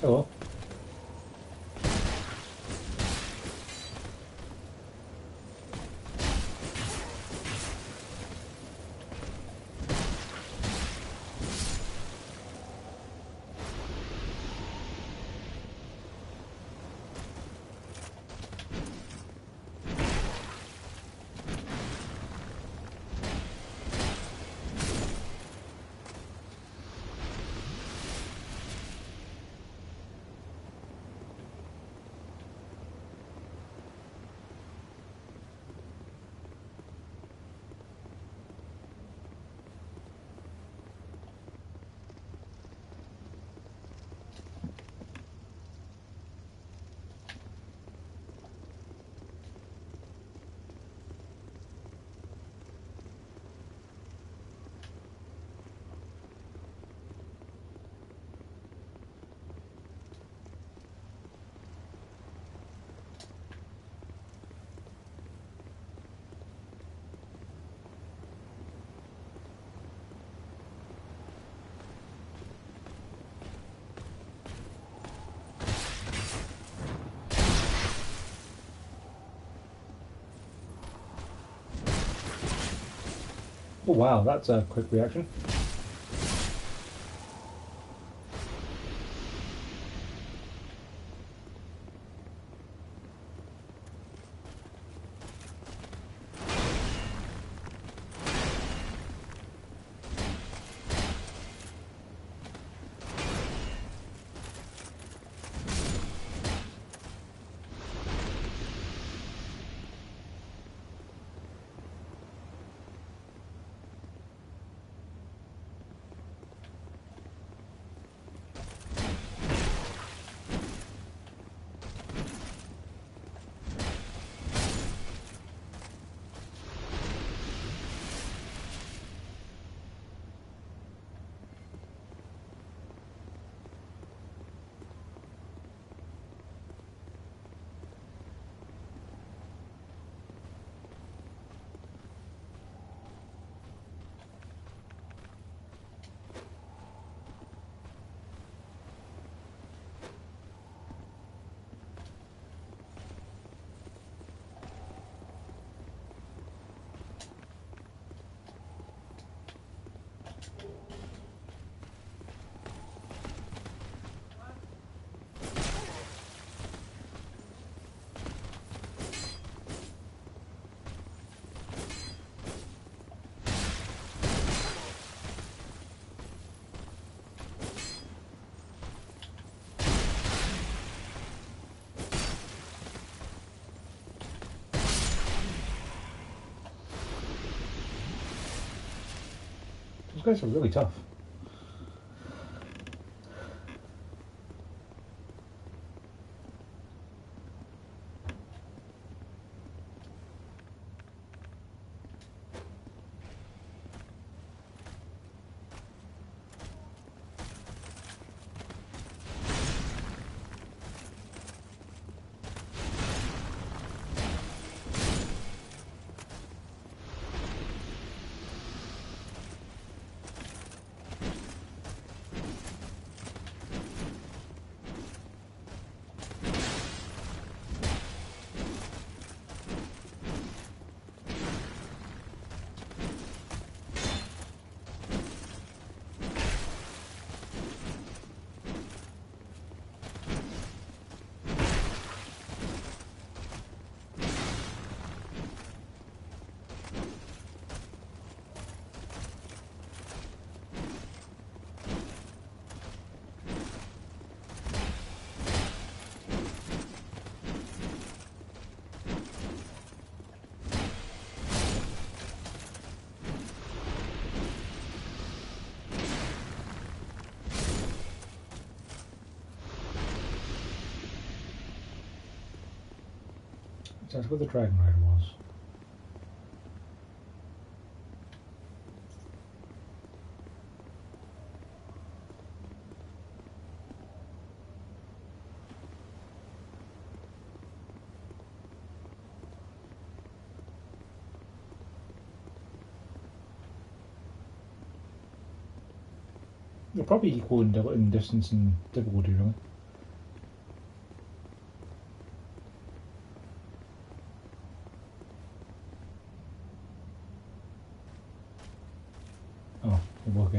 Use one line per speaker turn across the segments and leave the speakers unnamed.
Oh well. Oh wow, that's a quick reaction. Those guys are really tough. That's where the Dragon Rider was. They're probably equal in distance and difficulty, really.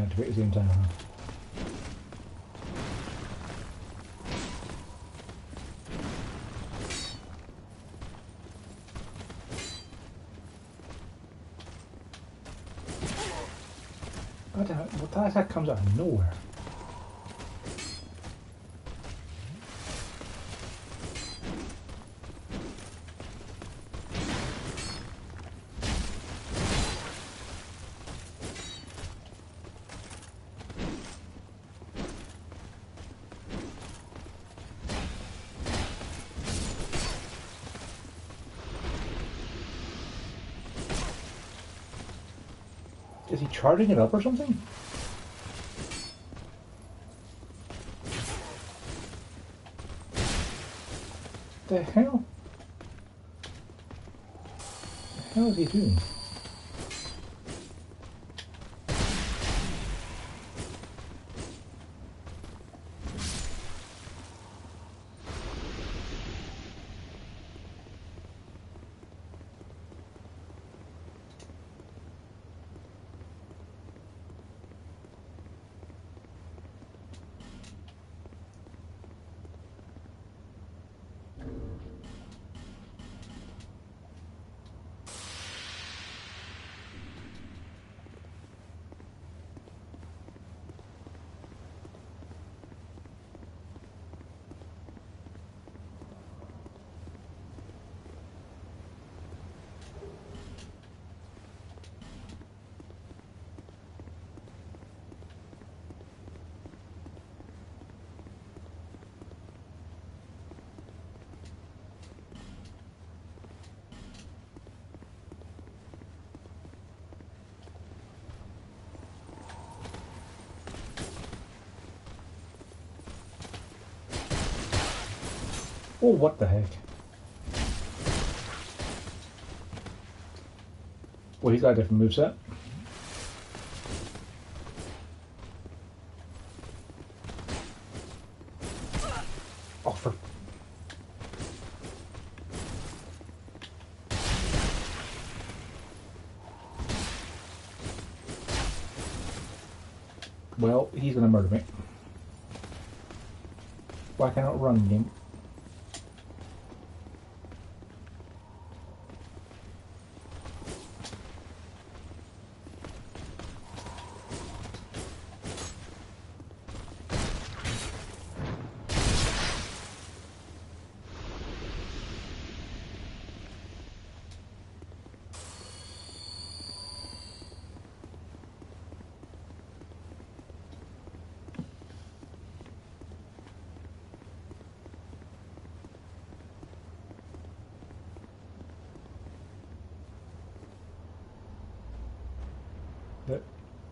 activate at the same time. What that attack comes out of nowhere. Is he charging it up or something? The hell? The hell is he doing? Oh, what the heck? Well, he's got a different moveset. Oh, for... Well, he's gonna murder me. Why can't I not run, game?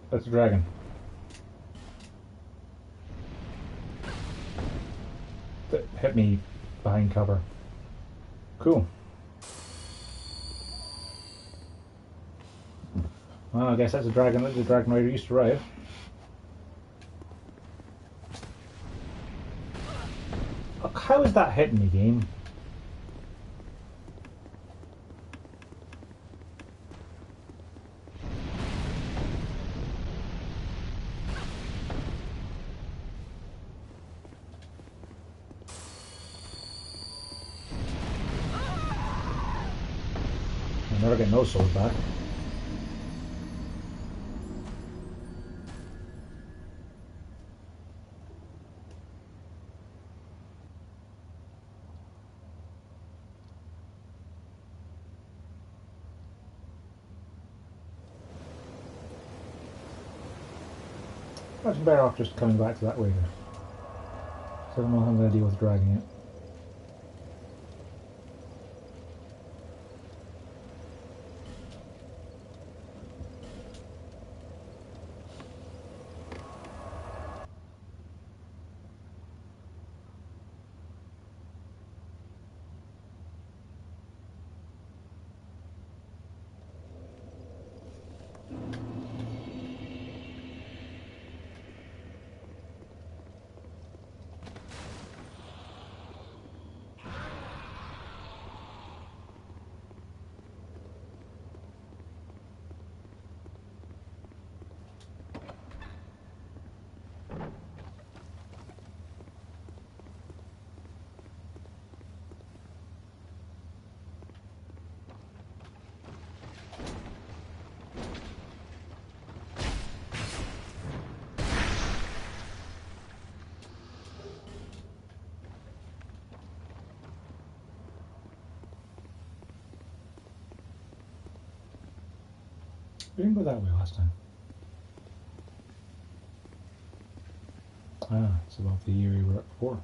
That's a dragon. That hit me behind cover. Cool. Well, I guess that's a dragon that the Dragon Rider used to ride. Look, how is that hitting me, game? I'm never getting those swords back. I'm better off just coming back to that later. So I don't know how I'm going to deal with the dragon yet. We didn't go that way last time. Ah, it's above the area we were at before.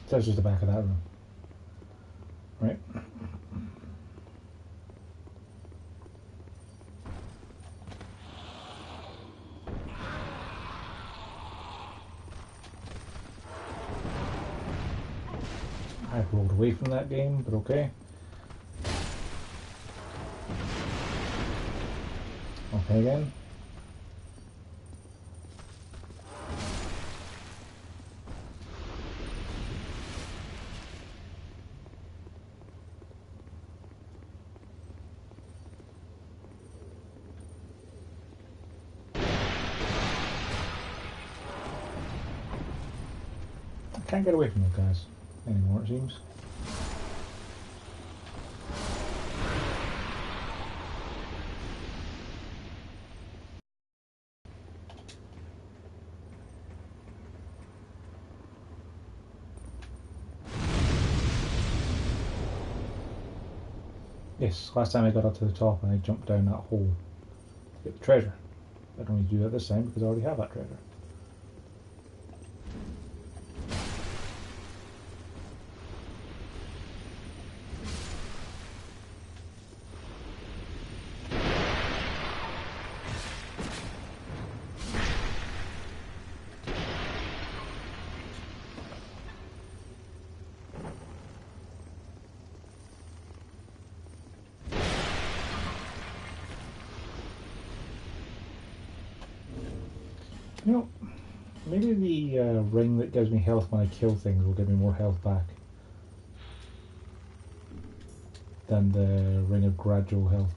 That's just the back of that room. Right? I've rolled away from that game, but okay. Okay again. Can't get away from those guys anymore, it seems. Yes, last time I got up to the top and I jumped down that hole to get the treasure. I don't need to do that this time because I already have that treasure. You know, maybe the ring that gives me health when I kill things will give me more health back than the ring of gradual health.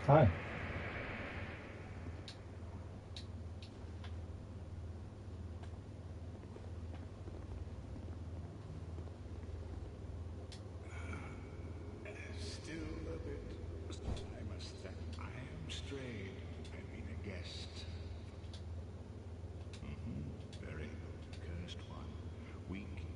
Hi.
Still a bit. I must that I am strayed. I mean a guest. Very cursed one. Weak.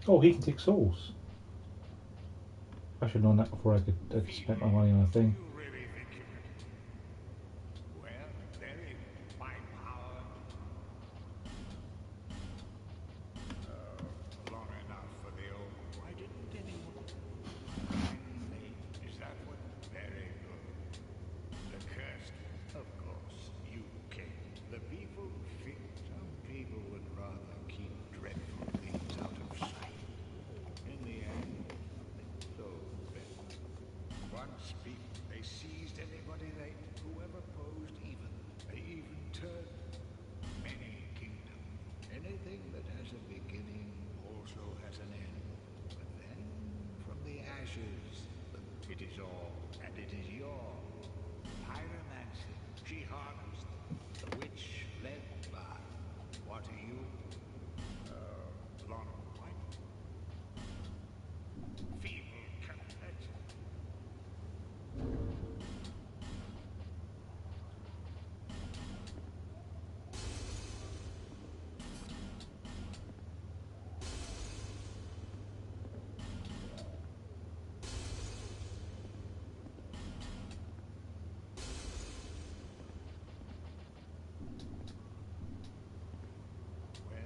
Oh, he can take souls. I should have known that before I'd spent my money on a thing.
You really think you can? Well, very my power. Long enough for the old. Why didn't anyone? Finally, is that what? Very good. The cursed, of course, you king. The people fear. Some people would rather keep dreadful things out of sight. In the end, so better. Once people, they seized anybody whoever posed even. They even turned many kingdoms. Anything that has a beginning also has an end. But then, from the ashes, it is all, and it is yours. Pyromancy, she harnessed. The witch led by. What are you? Long what? Feeble countenance. Well,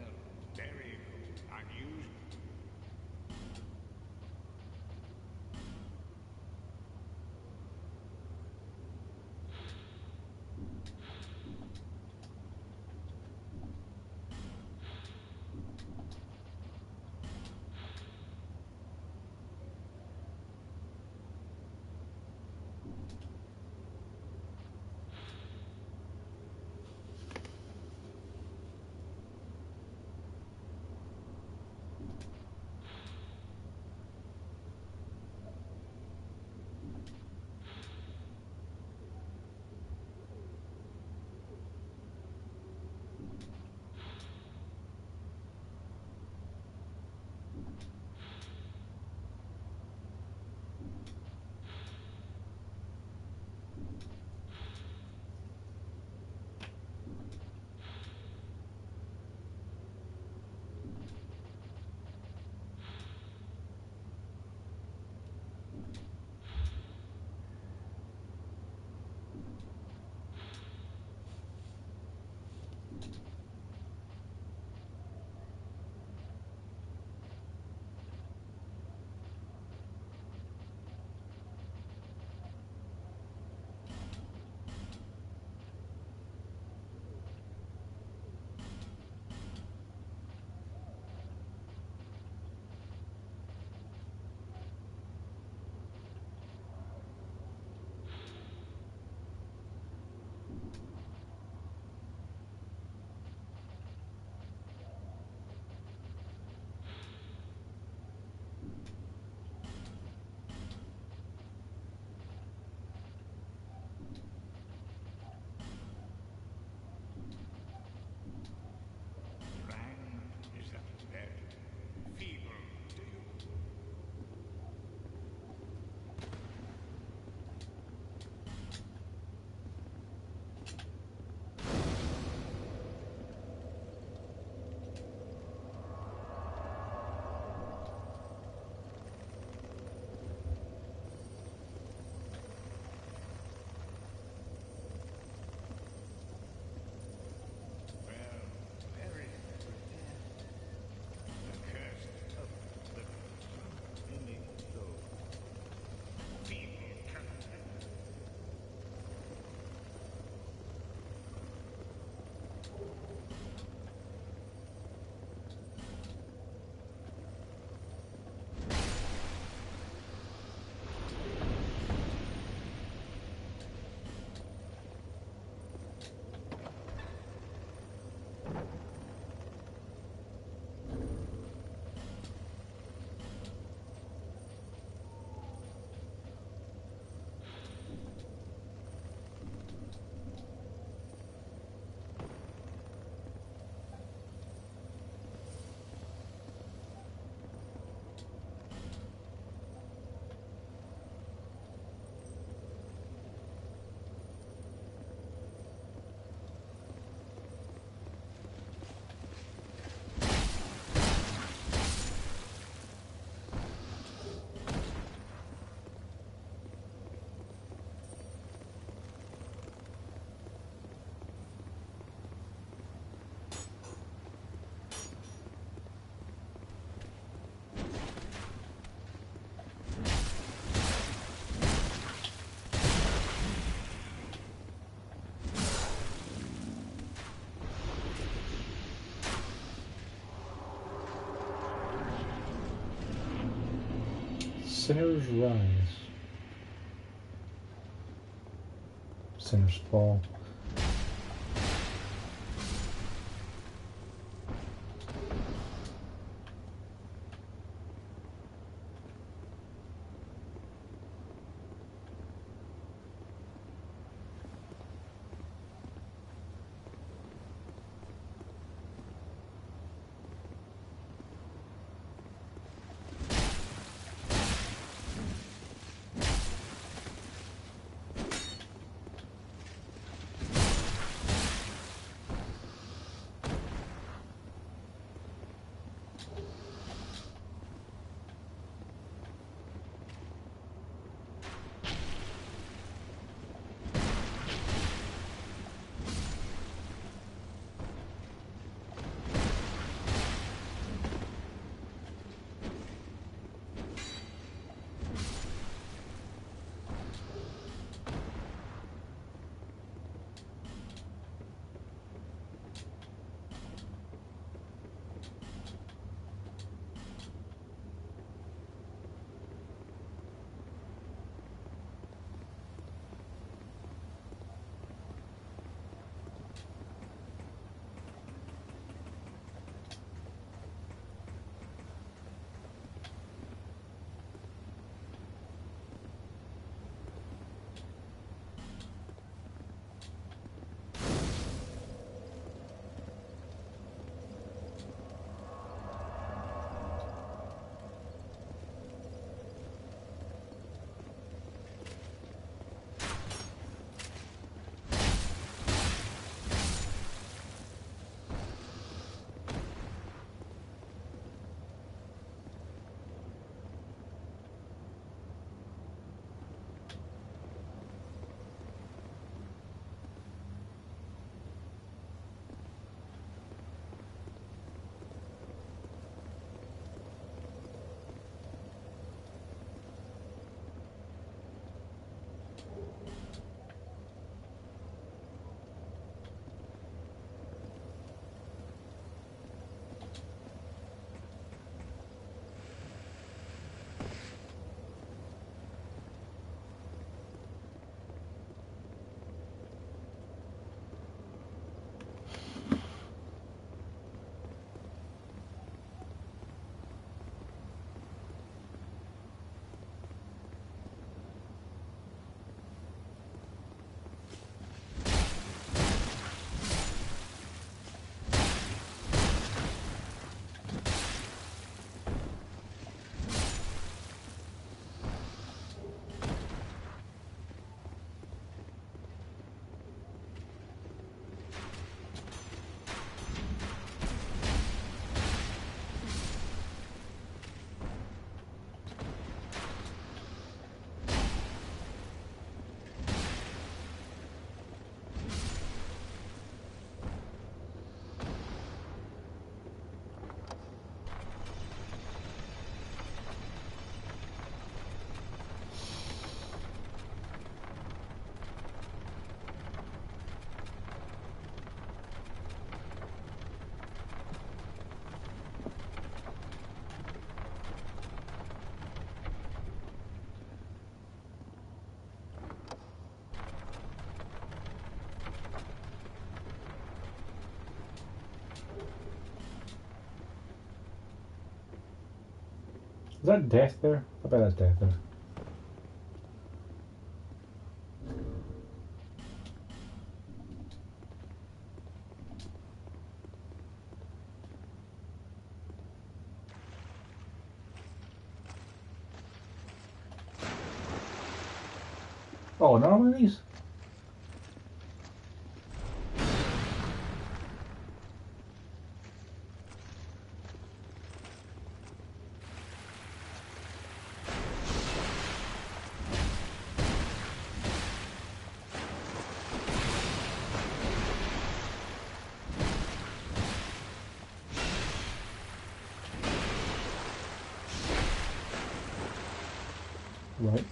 Sinner's Rise. Sinner's Fall. Is that death there? I bet that's death there. Oh, another one of these? Right.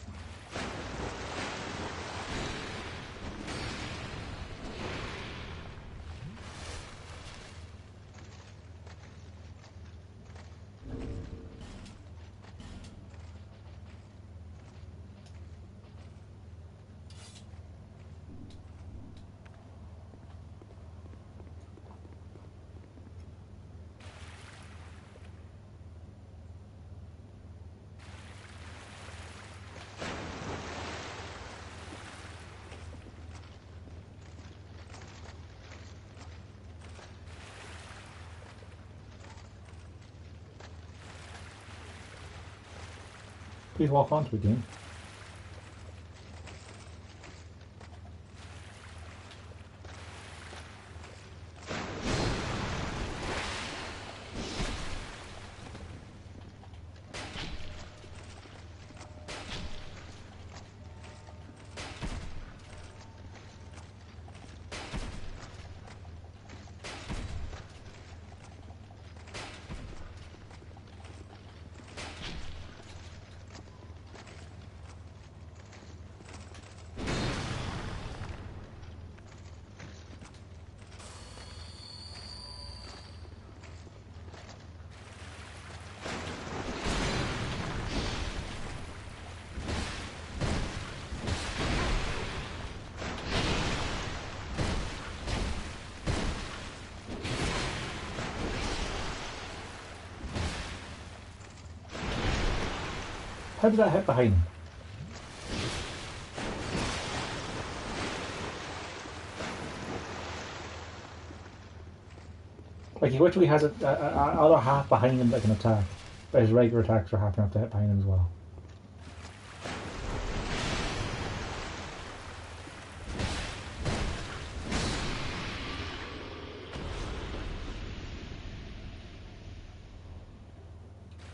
Please walk onto it, game. How did that hit behind him? Like, he literally has a other half behind him that can attack, but his regular attacks are half enough to hit behind him as well.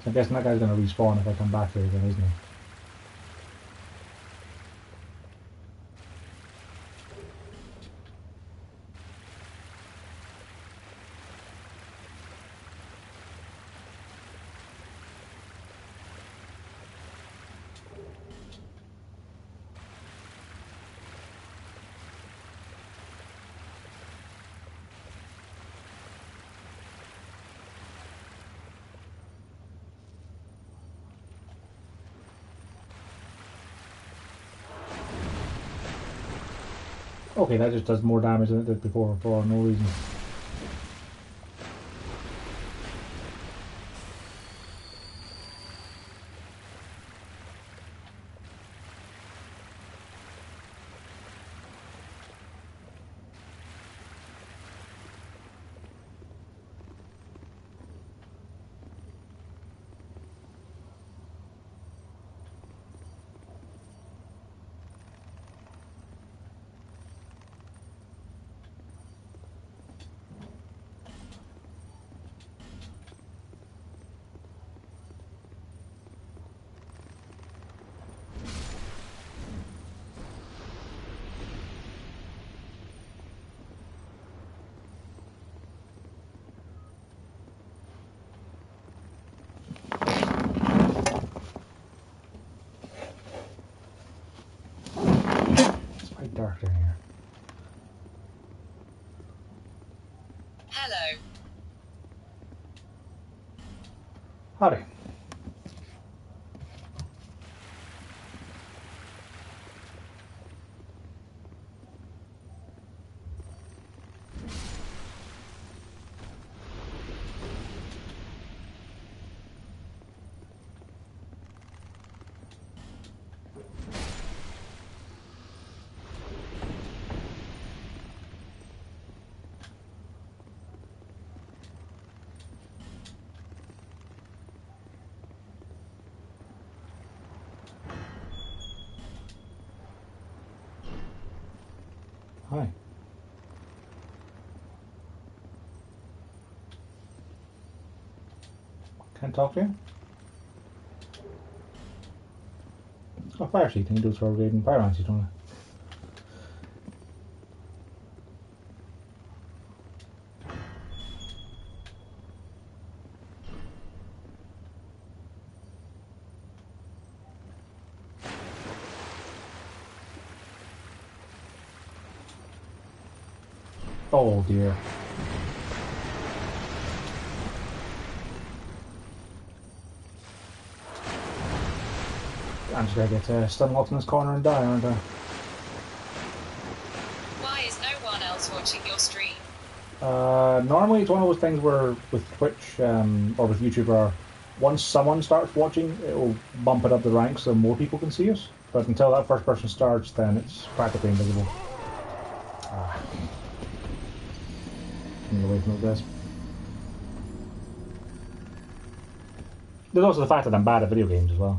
So I'm guessing that guy's going to respawn if I come back here again, isn't he? Okay, that just does more damage than it did before for no reason. Dark down here.
Hello.
Howdy. Hi. Can't talk to you? Oh, fire sheet. Can you do throw raid and pyromancy, don't I? Oh dear. I'm just gonna get stun locked in this corner and die, aren't I?
Why is no one else watching your stream?
Normally it's one of those things where with Twitch or with YouTube where once someone starts watching, it will bump it up the ranks so more people can see us. But until that first person starts, then it's practically invisible. Get away from this. There's also the fact that I'm bad at video games as well.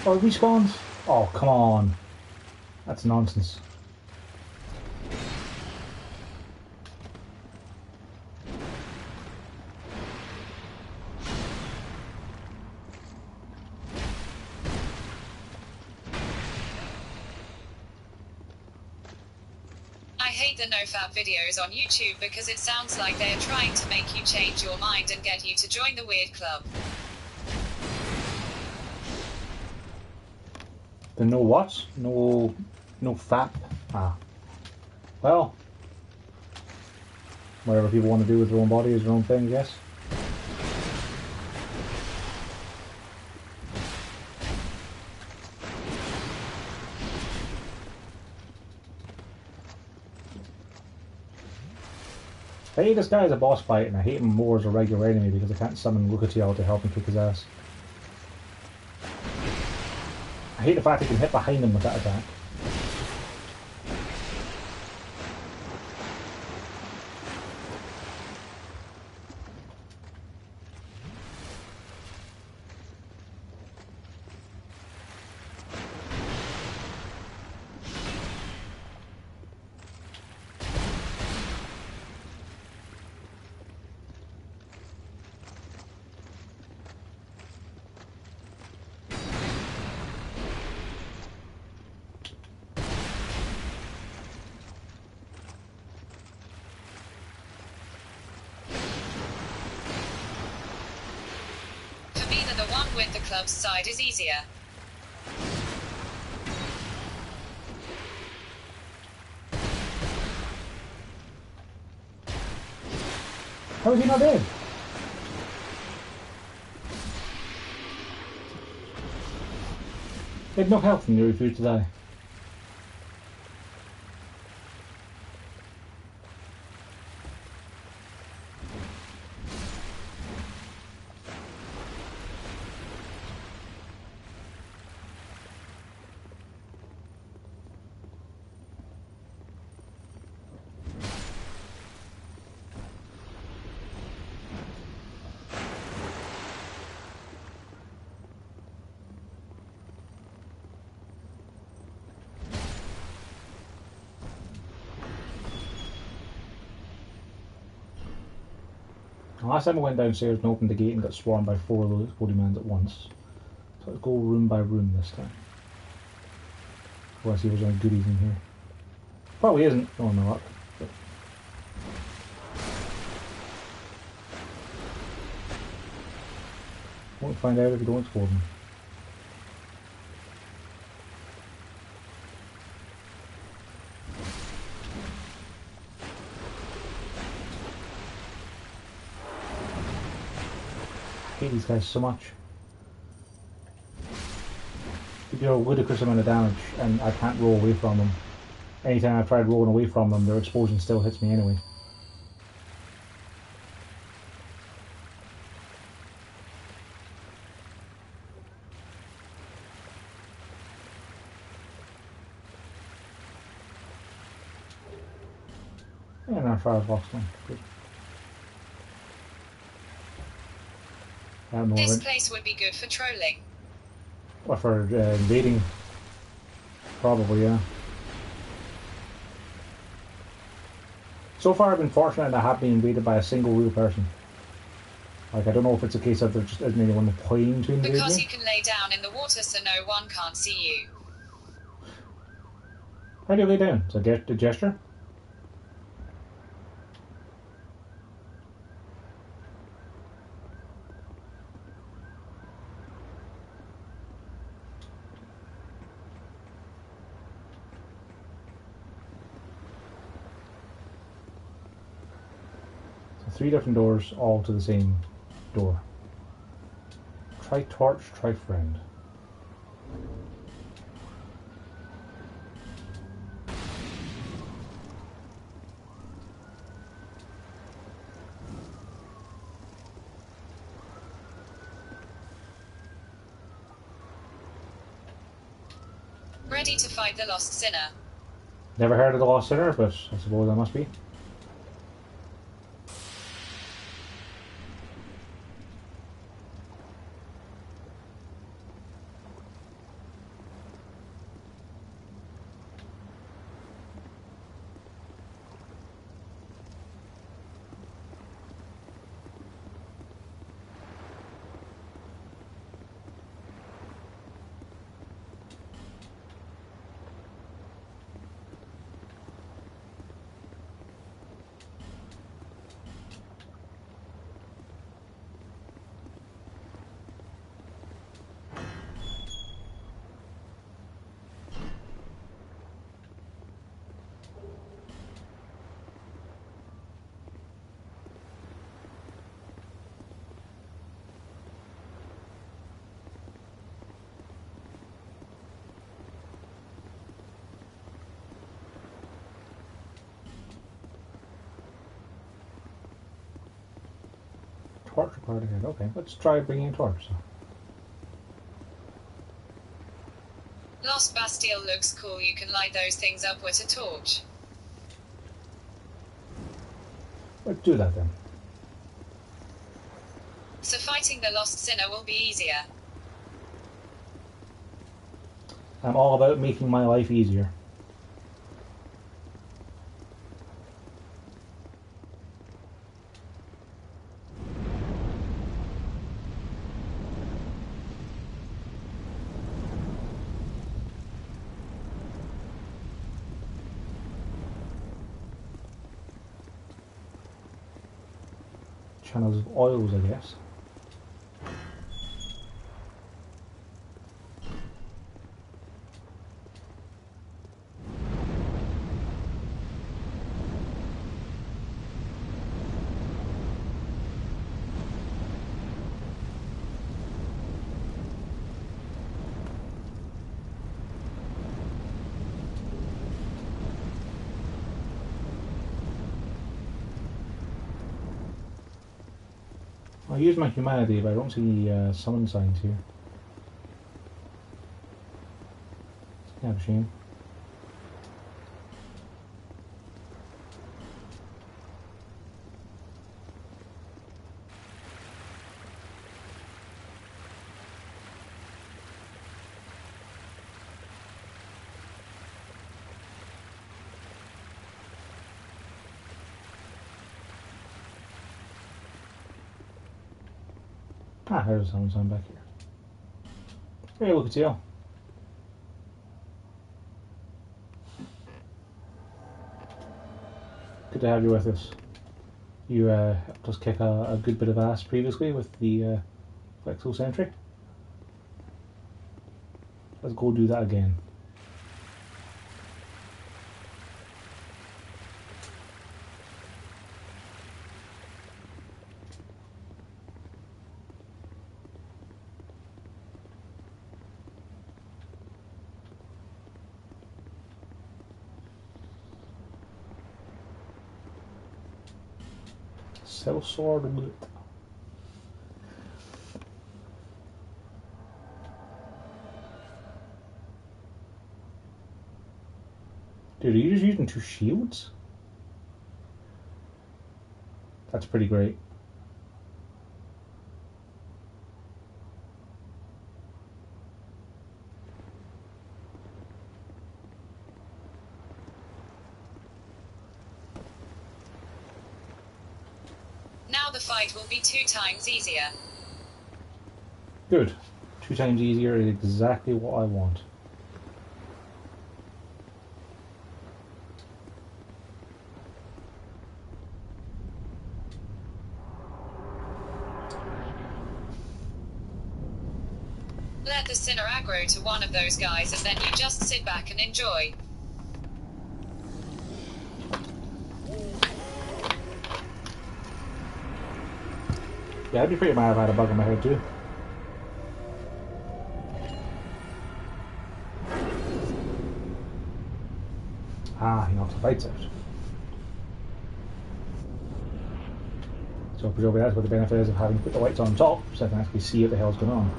Or respawns? Oh, come on. That's nonsense.
I hate the nofap videos on YouTube because it sounds like they are trying to make you change your mind and get you to join the weird club.
The no what? No fap? Ah. Well. Whatever people want to do with their own body is their own thing, I guess. I hate this guy as a boss fight, and I hate him more as a regular enemy because I can't summon Lucatiel to help him kick his ass. I hate the fact I can hit behind him with that attack.
For me, the one with the club's side is easier.
How is he not dead? He had no health and he refused to die. Last time I went downstairs and opened the gate and got swarmed by 4 of those bodymans at once. So let's go room by room this time. Let's see if there's any goodies in here. Probably isn't, oh my luck. But won't find out if we don't explore them. I hate these guys so much. They do a ludicrous amount of damage and I can't roll away from them. Anytime I've tried rolling away from them, their explosion still hits me anyway. And our fire's lost one. Good. I don't know
This
if
place would be good for trolling.
or for invading. Probably, yeah. So far I've been fortunate and I have been invaded by a single real person. Like, I don't know if it's a case of there just isn't anyone playing to invade
Because
me.
you can lay down in the water so no one can't see you.
How do you lay down? Is it a gesture? So 3 different doors, all to the same door. Try torch, try friend.
Ready to fight the lost sinner.
Never heard of the Lost Sinner, but I suppose I must be. torch required again. Okay, let's try bringing a torch. So.
Lost Bastille looks cool. You can light those things up with a torch.
Let's do that then.
So fighting the lost sinner will be easier.
I'm all about making my life easier. Channels of oils, I guess. I'll use my humanity, but I don't see summon signs here. It's kind of a shame. Ah, there's a summon sign back here. Hey, look at you. Good to have you with us. You helped us kick a good bit of ass previously with the Flexo Sentry. Let's go do that again. Sellsword loot. Dude, are you just using 2 shields? That's pretty great.
Now the fight will be 2 times easier.
Good. 2 times easier is exactly what I want.
Let the sinner aggro to one of those guys and then you just sit back and enjoy.
Yeah, I'd be pretty mad if I had a bug in my head too. Ah, he knocks the lights out. So presumably that's what the benefit is of having put the lights on top, so I can actually see what the hell's going on.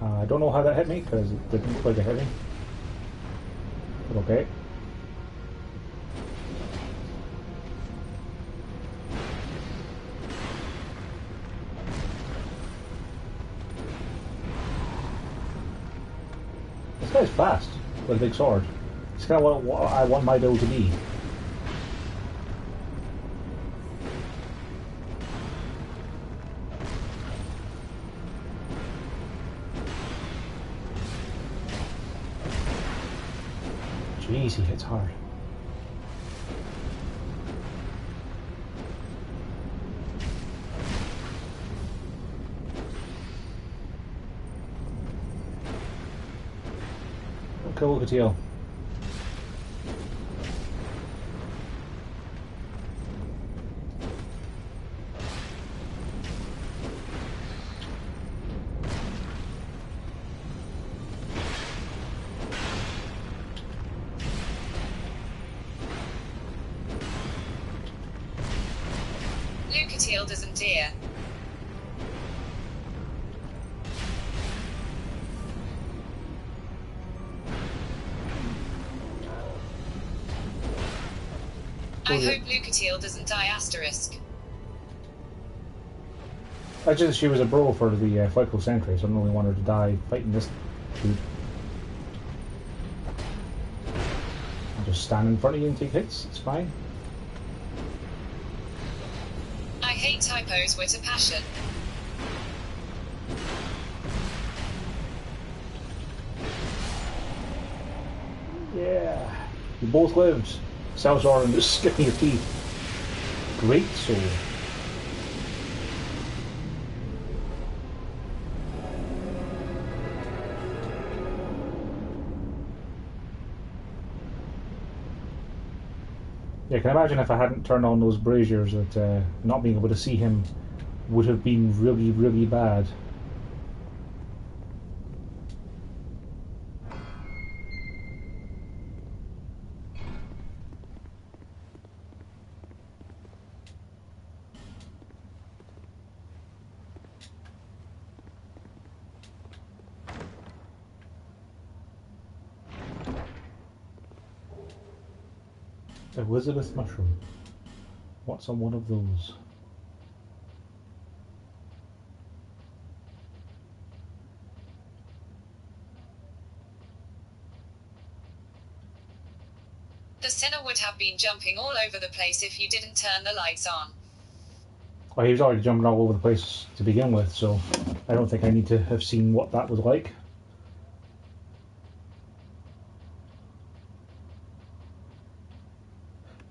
I don't know how that hit me, because it didn't look like it hit me. But okay. This guy's fast, with a big sword. It's kind of what I want my build to be. Jeez, he hits hard. Okay, look at you.
Lucatiel doesn't dear. I hope Lucatiel doesn't die asterisk.
I just she was a bro for the Flight Sentry, so I don't really want her to die fighting this dude. I'll just stand in front of you and take hits, it's fine.
I hate typos with a passion.
Yeah. You both lived. Salazar and just skipping your teeth. Great soul. Yeah, I can imagine if I hadn't turned on those braziers that not being able to see him would have been really, really bad. Elizabeth Mushroom. What's on one of those?
The sinner would have been jumping all over the place if you didn't turn the lights on.
Well, he was already jumping all over the place to begin with, so I don't think I need to have seen what that was like.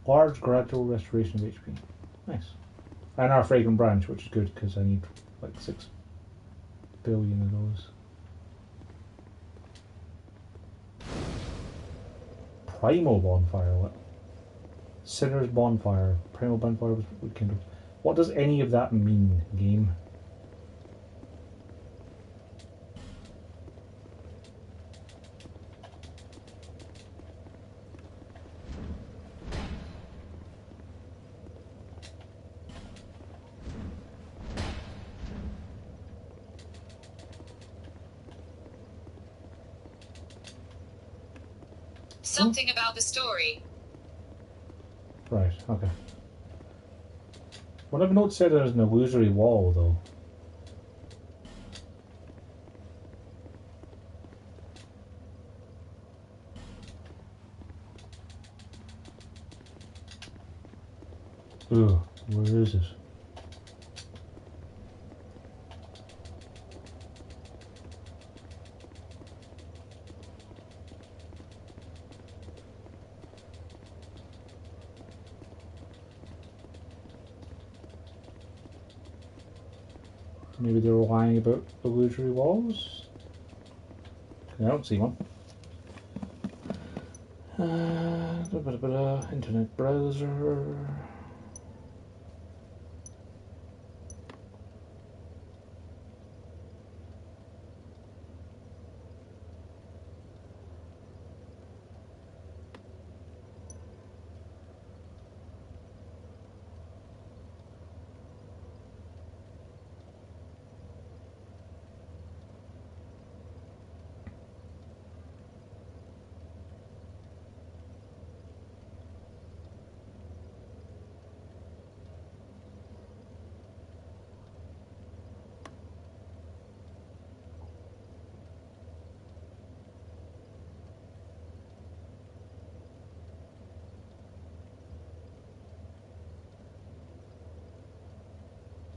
Large gradual restoration of HP. Nice. And our fragrant branch, which is good because I need like 6 billion of those. Primal bonfire. What? Sinner's bonfire. Primal bonfire was kindled. What does any of that mean, game?
Something about the story.
Right, okay. One of the notes said there's an illusory wall, though. Ugh, where is it? Maybe they were lying about illusory walls? I don't see one. Internet browser.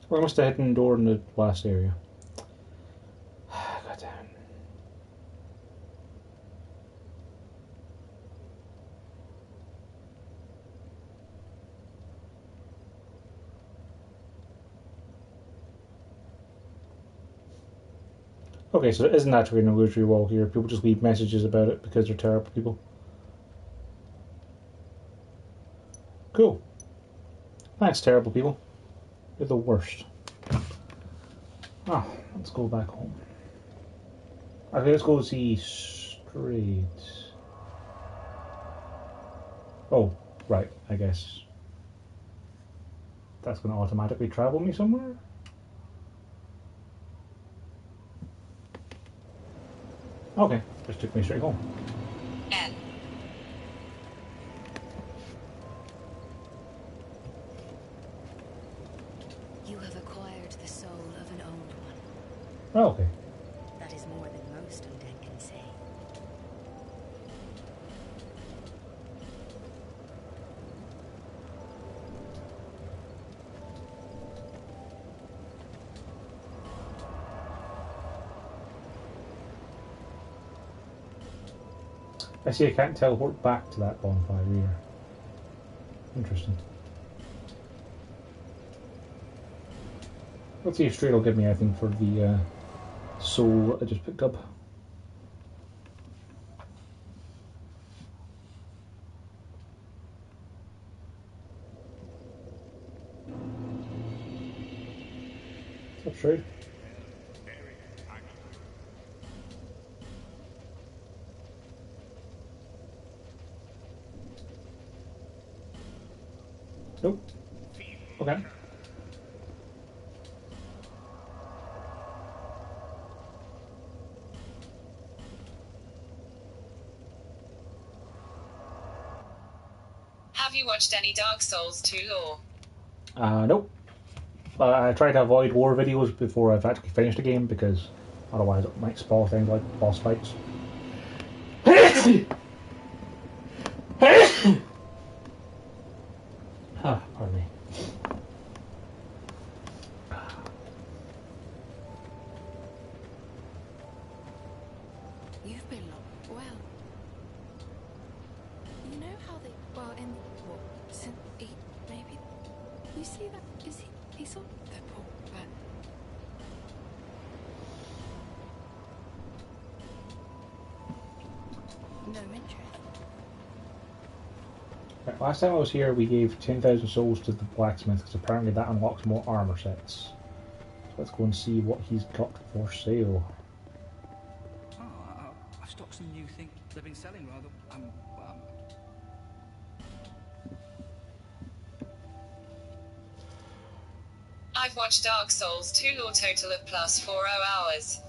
Well, I must have hidden door in the last area. God damn. Okay, so it isn't actually an illusory wall here. People just leave messages about it because they're terrible people. Cool. Thanks, terrible people. You're the worst. Ah, let's go back home. Okay, let's go see straight. Oh, right, I guess. that's going to automatically travel me somewhere. Okay, just took me straight home.
N.
You have acquired the soul of an old one.
Oh, okay.
That is more than most undead can say.
I see I can't teleport back to that bonfire either. Interesting. Let's see if Straight will give me anything for the soul that I just picked up. What's up, Straight? Nope. Okay.
Have you watched any Dark Souls 2 lore?
Nope. I try to avoid war videos before I've actually finished the game because otherwise it might spoil things like boss fights. Pardon me.
You've been well. You know how they in what since he maybe you see that is he's on the pool, but no interest.
Right, last time I was here, we gave 10,000 souls to the blacksmith because apparently that unlocks more armor sets. So let's go and see what he's got for sale.
Oh, I've stocked some new things they've been selling rather.
I've watched Dark Souls 2 lore total of plus 40 hours.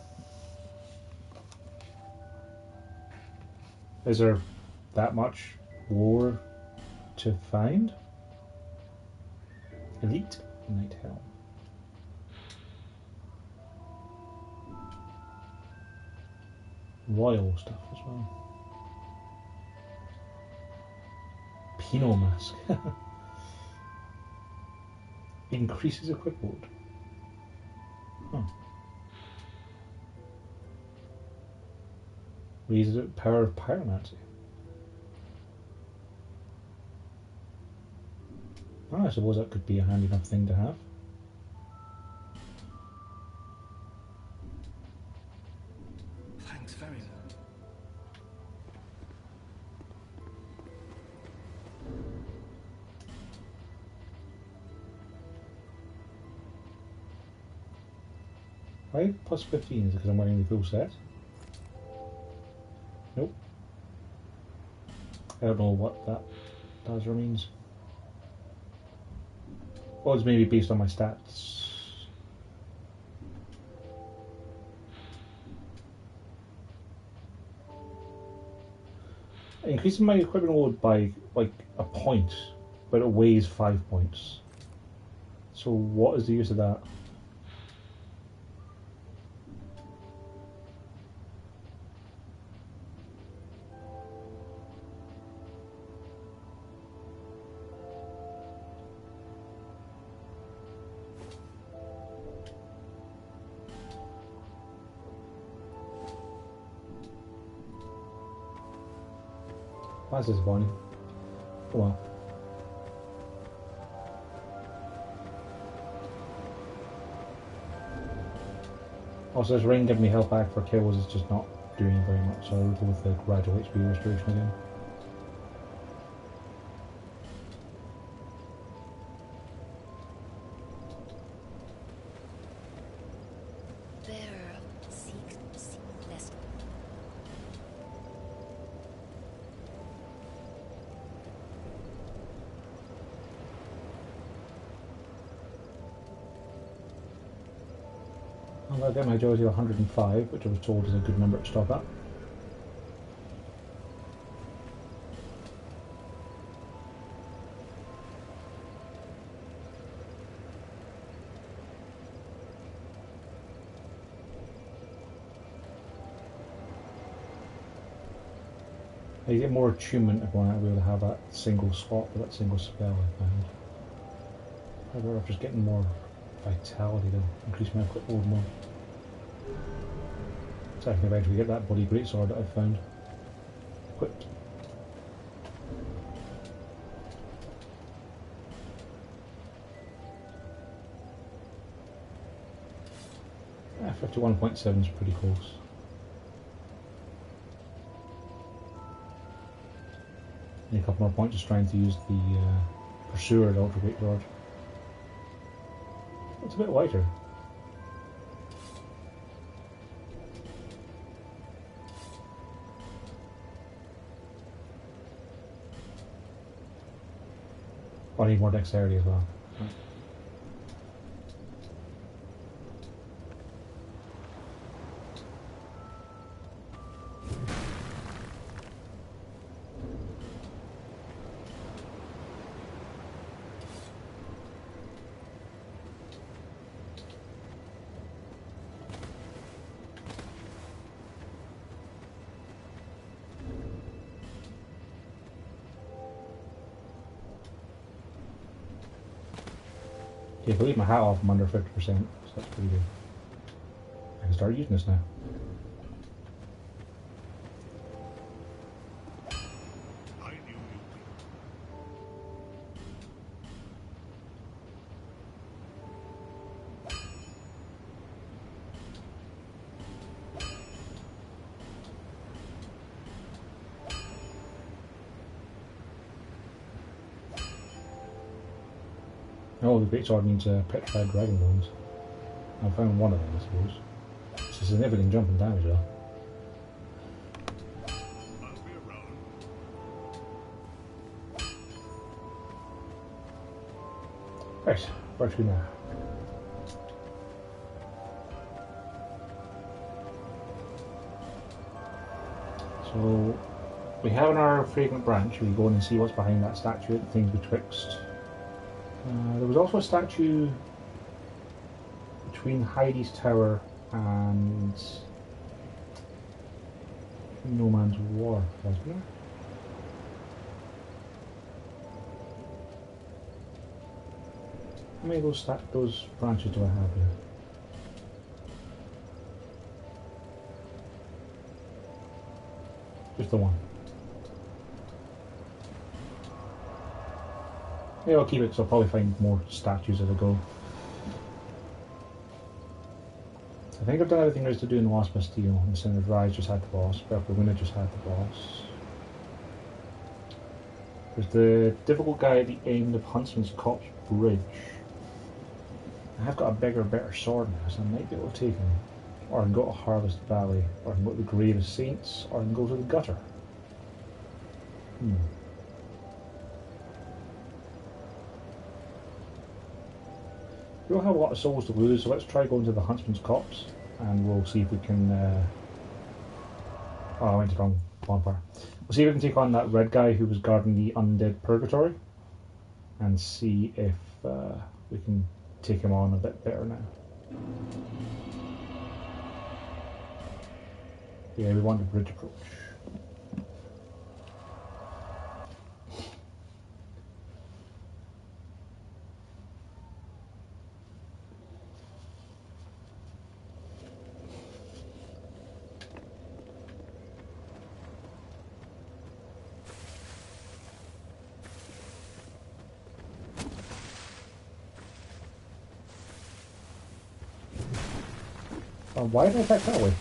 Is there that much lore to find? Elite Night Helm. Royal stuff as well. Pinot Mask. Increases equip load. Huh. Raises the power of pyromancy. Oh, I suppose that could be a handy enough thing to have.
Thanks very much.
Right, plus 15 is because I'm wearing the full set. Nope. I don't know what that does or means. Oh, it's maybe based on my stats. Increasing my equipment load by like a point, but it weighs 5 points. So what is the use of that? That's disappointing. Oh well. Also, this ring giving me health back for kills is just not doing very much, so I'll go with the gradual HP restoration again. I'm going to get my agility to 105, which I was told is a good number to stop at. You get more attunement if one to be able to have that single slot with that single spell I found. However, I'm just getting more vitality to increase my equip load more. So I can eventually get that bloody greatsword that I found equipped. 51.7 is pretty close. Need a couple more points just trying to use the Pursuer at Ultra Great George. It's a bit lighter. Oh, I need more dexterity as well. Yeah, if I leave my hat off, I'm under 50%, so that's pretty good. I can start using this now.
I knew you'd be.
Oh, the greatsword needs petrified dragon bones. I found one of them, I suppose. It's a significant jump in damage, though.
I'll be around.
Right, where to now? So, we have in our fragrant branch, we go in and see what's behind that statue and things betwixt. There was also a statue between Heidi's Tower and No Man's Wharf, wasn't there? How many of those branches do I have here? Just the one. Yeah, I'll keep it, so I'll probably find more statues as I go. I think I've done everything there is to do in the last Bastille, and Sinner's Rise just had the boss, Purple Winter just had the boss. There's the difficult guy at the end of Huntsman's Copse Bridge. I have got a bigger, better sword now, so I might be able to take him. Or I can go to Harvest Valley, or I can go to the Grave of Saints, or I can go to the Gutter. We don't have a lot of souls to lose, so let's try going to the Huntsman's Copse, and we'll see if we can... Oh, I went to the wrong bonfire. We'll see if we can take on that red guy who was guarding the undead purgatory, and see if we can take him on a bit better now. Yeah, we want the bridge approach. Why did I attack that way?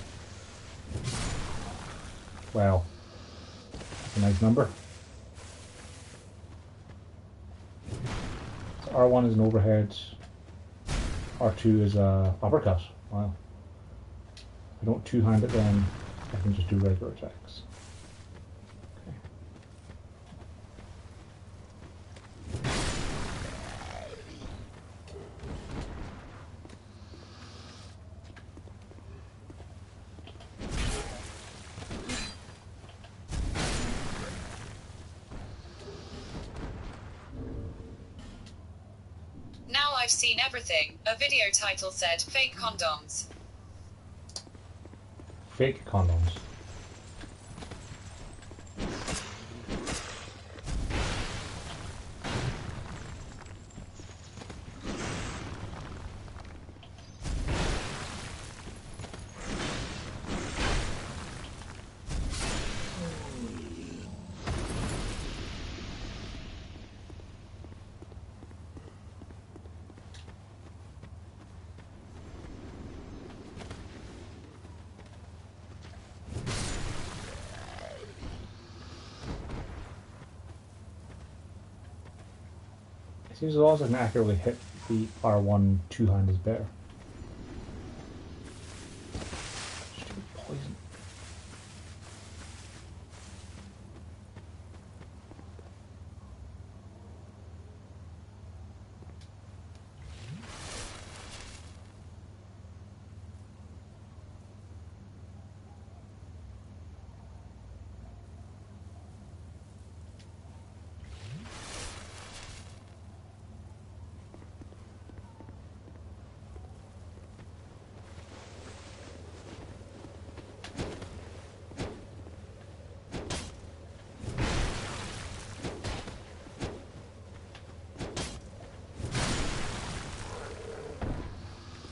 Well, that's a nice number. So R1 is an overhead, R2 is a uppercut. Wow. If I don't two-hand it, then I can just do regular attacks.
I've seen everything. A video title said fake condoms.
Fake condoms. It seems as long as I can accurately hit the R1 two-hand is better. Stupid poison.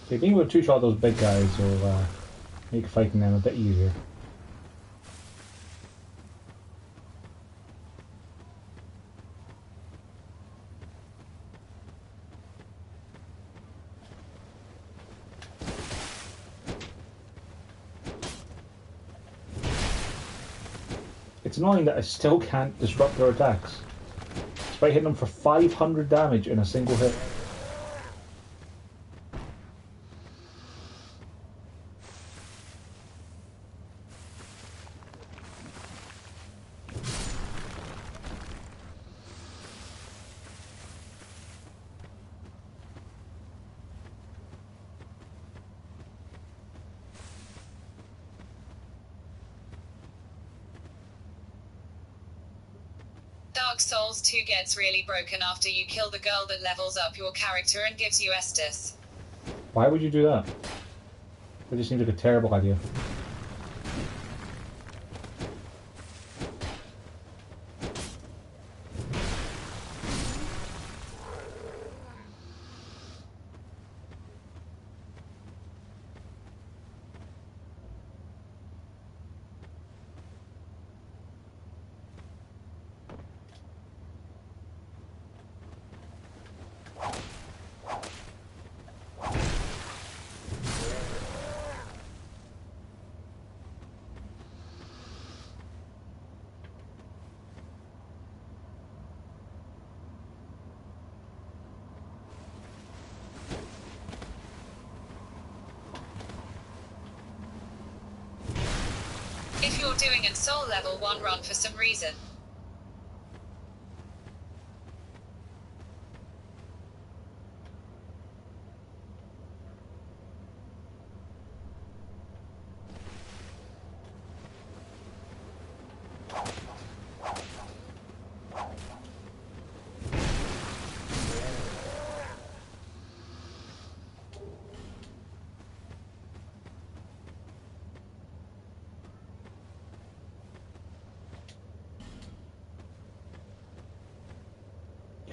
Okay, being able to two-shot those big guys will make fighting them a bit easier. It's annoying that I still can't disrupt their attacks, despite hitting them for 500 damage in a single hit.
Dark Souls 2 gets really broken after you kill the girl that levels up your character and gives you Estus.
Why would you do that? It just seems like a terrible idea.
If you're doing an Soul level 1 run for some reason,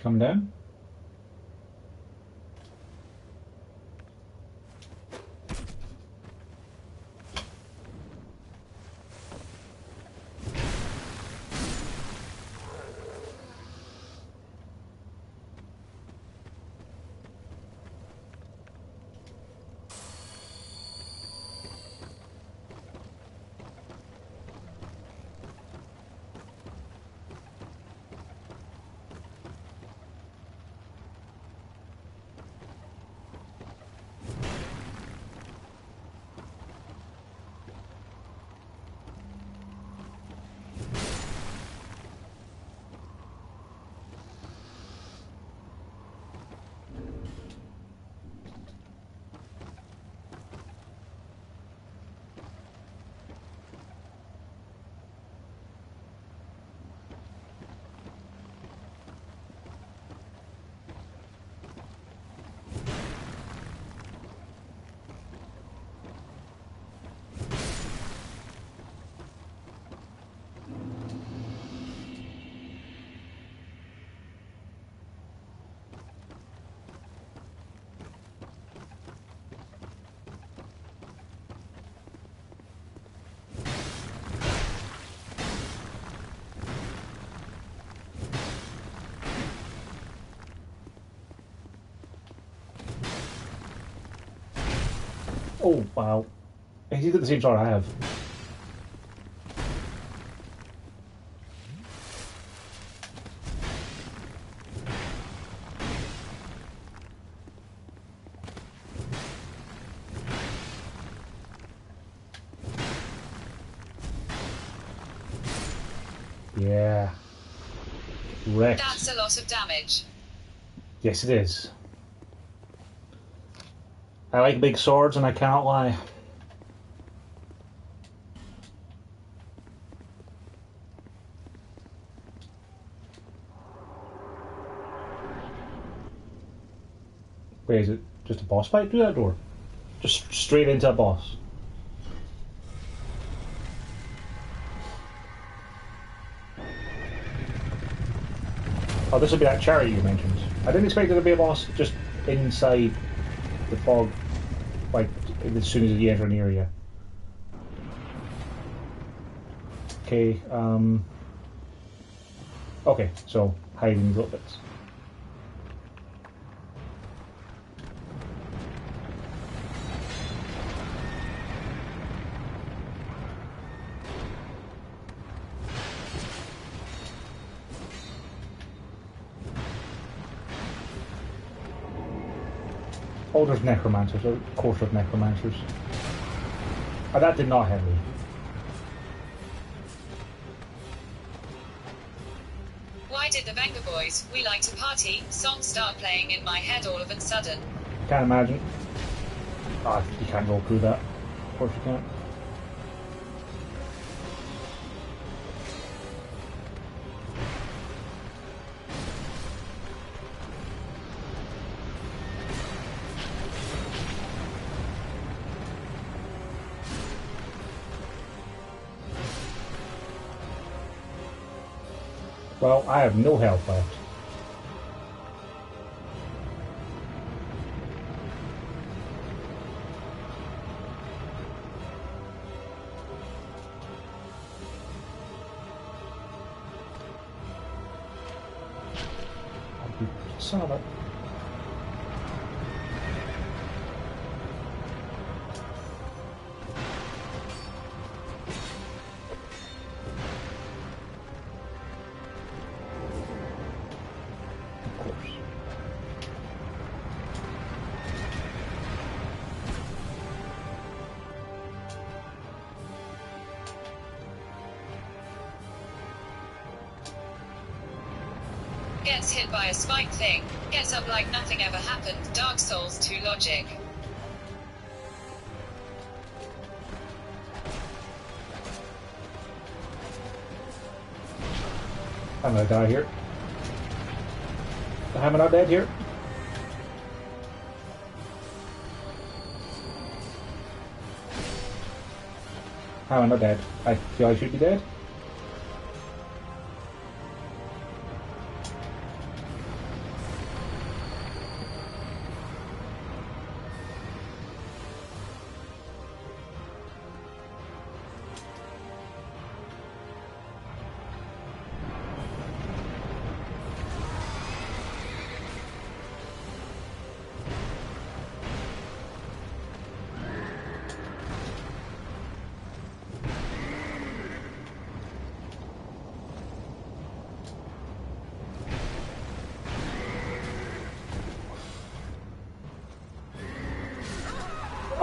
Come down. Oh, wow. He's got the same sword I have. Yeah. Wrecked.
That's a lot of damage.
Yes, it is. I like big swords, and I cannot lie. Wait, is it just a boss fight through that door? Just straight into a boss. Oh, this will be that charity you mentioned. I didn't expect there to be a boss just inside the fog, like as soon as you enter an area. Okay, okay, so hiding these little bits. Oh, there's necromancers, a course of necromancers. Oh, that did not hit me.
Why did the Venga Boys, "We Like to Party" song start playing in my head all of a sudden?
Can't imagine. Ah, you can't roll through that. Of course you can't. Well, I have no health left. Son of a... Of course.
Gets hit by a spike thing, gets up like nothing ever happened. Dark Souls 2 logic.
I'm gonna die here. Am I not dead here? How am I not dead? I feel I should be dead.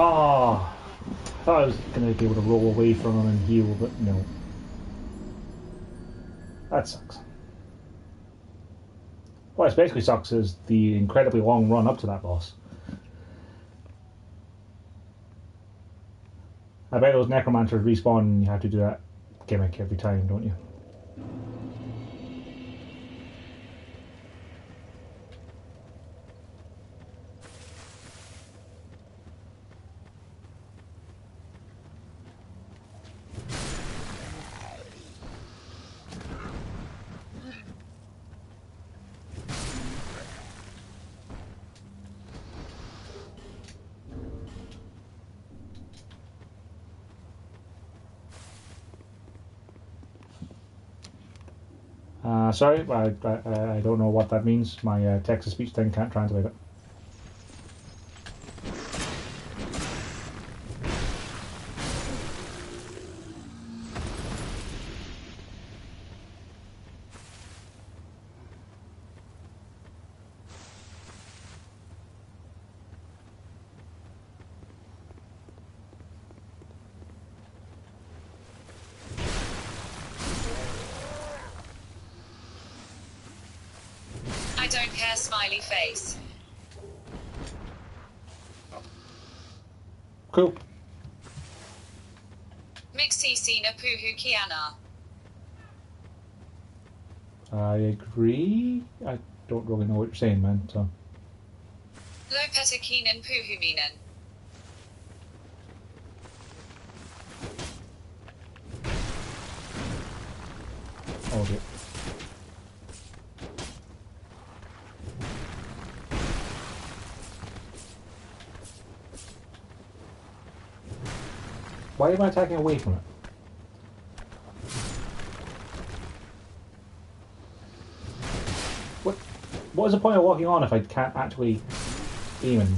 Oh, I thought I was going to be able to roll away from him and heal, but no. That sucks. What especially sucks is the incredibly long run up to that boss. I bet those necromancers respawn and you have to do that gimmick every time, don't you? Sorry, I don't know what that means. My text-to-speech thing can't translate it.
I don't care, smiley face.
Cool.
Mixi sina puhu kiana.
I agree. I don't really know what you're saying, man. So.
Lopeta keenan puhu minan.
Oh dear. Why am I attacking away from it? What is the point of walking on if I can't actually aim it?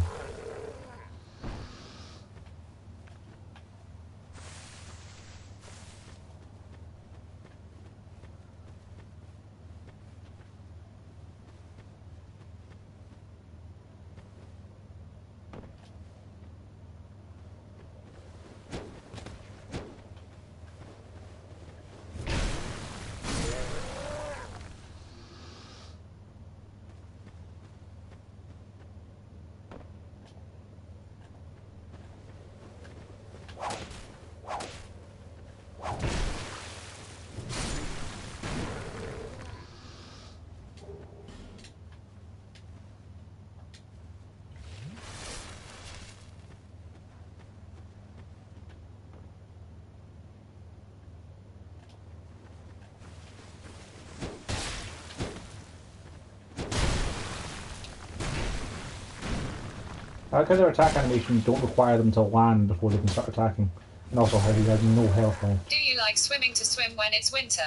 Because their attack animations don't require them to land before they can start attacking. And also how he has no health left.
Do you like swimming to swim when it's winter?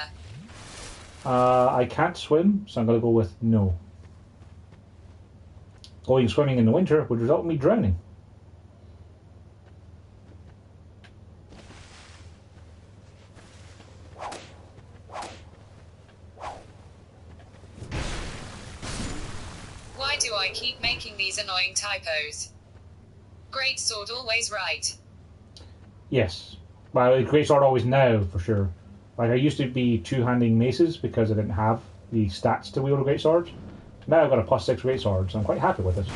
I can't swim, so I'm going to go with no. Going swimming in the winter would result in me drowning.
Why do I keep making these annoying typos? Great sword always right.
Yes. Well, greatsword always now, for sure. Like, I used to be two-handing maces because I didn't have the stats to wield a greatsword. Now I've got a +6 greatsword, so I'm quite happy with it.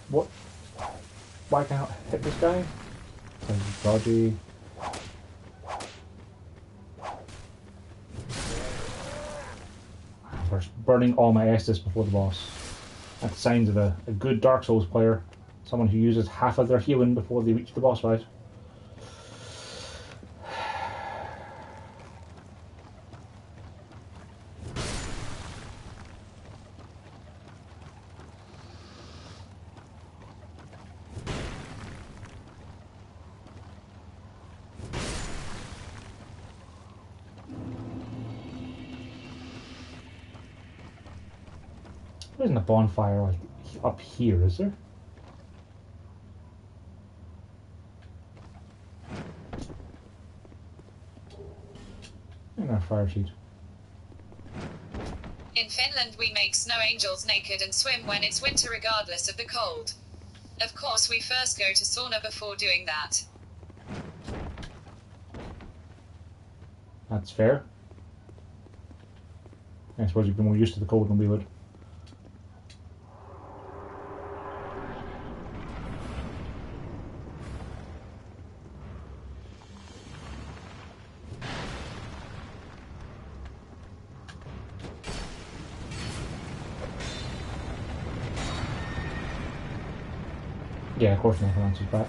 What? Why can't I hit this guy? He's dodgy. First, burning all my Estus before the boss. That's signs of a good Dark Souls player. Someone who uses half of their healing before they reach the boss fight. There isn't a bonfire like up here, is there? In our fire sheet.
In Finland we make snow angels naked and swim when it's winter regardless of the cold. Of course we first go to sauna before doing that.
That's fair. I suppose you've been more used to the cold than we would. Yeah, of course nothing answers back.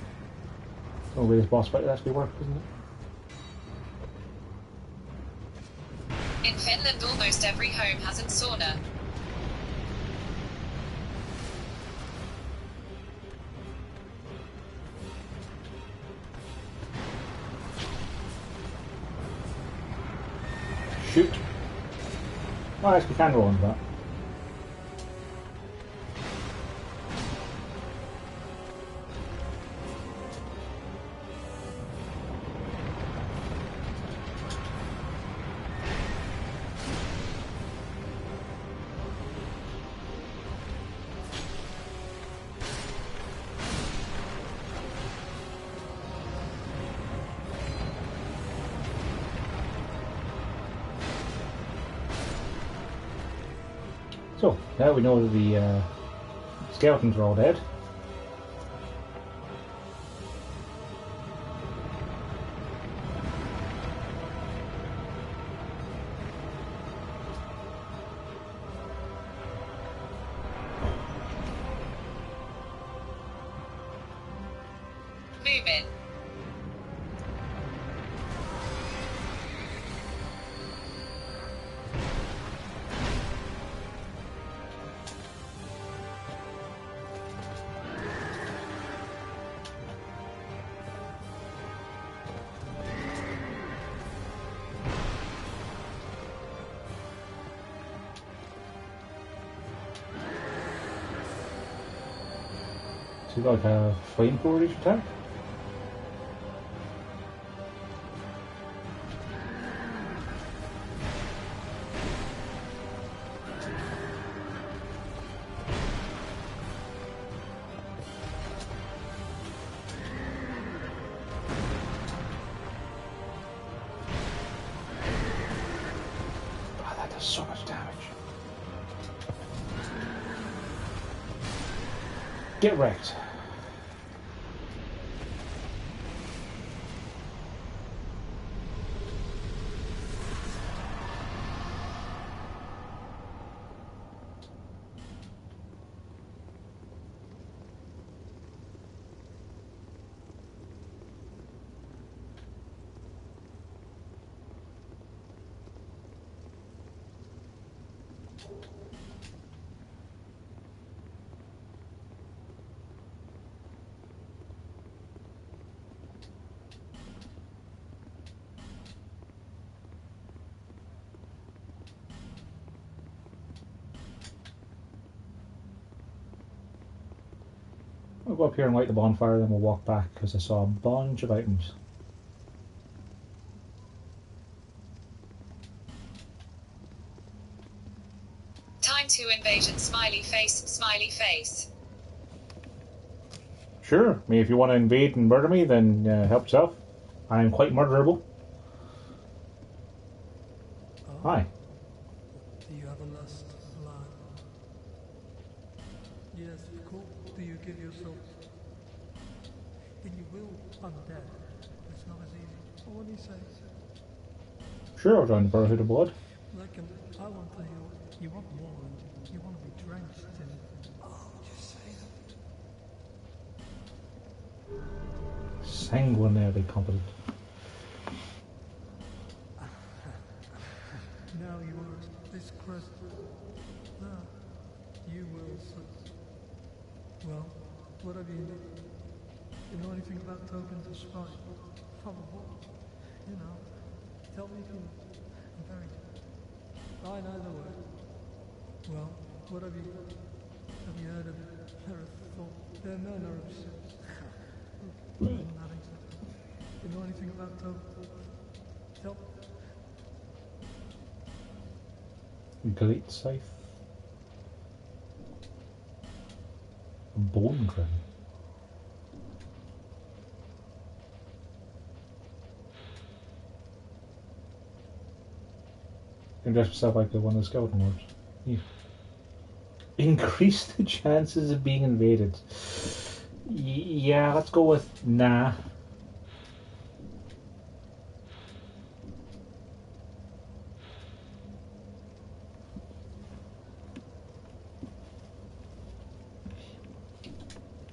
No way this boss fight actually works, isn't it?
In Finland almost every home has a sauna.
Shoot. Oh, I actually can roll into that. So, now we know that the skeletons are all dead.
Move in.
So you got like a flamethrower each attack. Oh, that does so much damage. Get wrecked. We'll go up here and light the bonfire, then we'll walk back because I saw a bunch of items.
Time to invasion. Smiley face. Smiley face.
Sure, I mean, if you want to invade and murder me, then help yourself. I am quite murderable. Hi.
Do you have a lust of blood? Yes, cool. Do you give yourself? Then you will undead. It's not as easy. What do you say?
Sure, I'll join the Brotherhood of Blood.
Like, I want to heal. You want more, and you want to be drenched in. Oh, just say that.
Sanguinarily competent.
Now you are this crest. Now, you will. Well, what have you? You know anything about tokens of spite? From what? You know. Tell me if you. I'm very. I know the word. Well, what have you heard of Herethor? They're men or you know anything about tokens? Tell.
Great Scythe. A bone crown. You can dress yourself like one of the skeleton lords. You increase the chances of being invaded. Yeah, let's go with nah.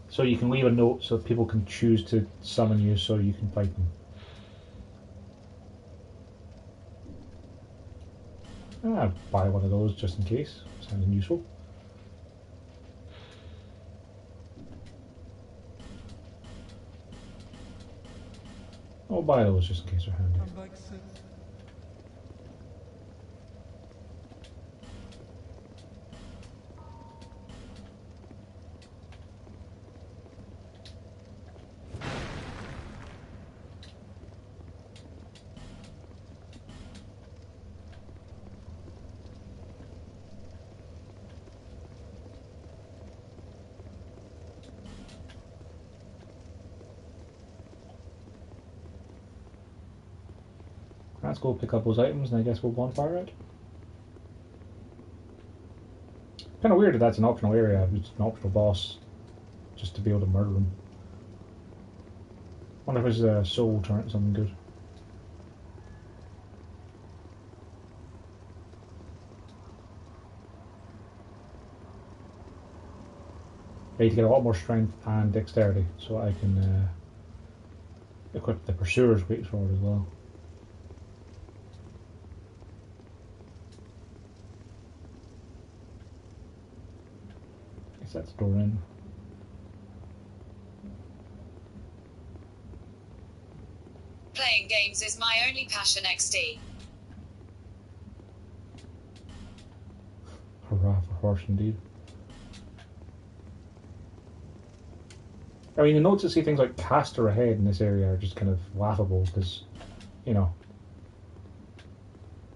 So you can leave a note so people can choose to summon you so you can fight them. I'll buy one of those just in case. Sounding useful. I'll buy those just in case they're handy.
I'm back soon.
Let's go pick up those items and I guess we'll bonfire it. Kind of weird that that's an optional area. It's an optional boss, just to be able to murder him. Wonder if his soul will turn into something good. I need to get a lot more strength and dexterity so I can equip the Pursuer's Great Sword as well. I guess that's the door in.
Playing games is my only passion XD.
Hurrah for horse indeed. I mean, the notes to see things like caster ahead in this area are just kind of laughable because, you know,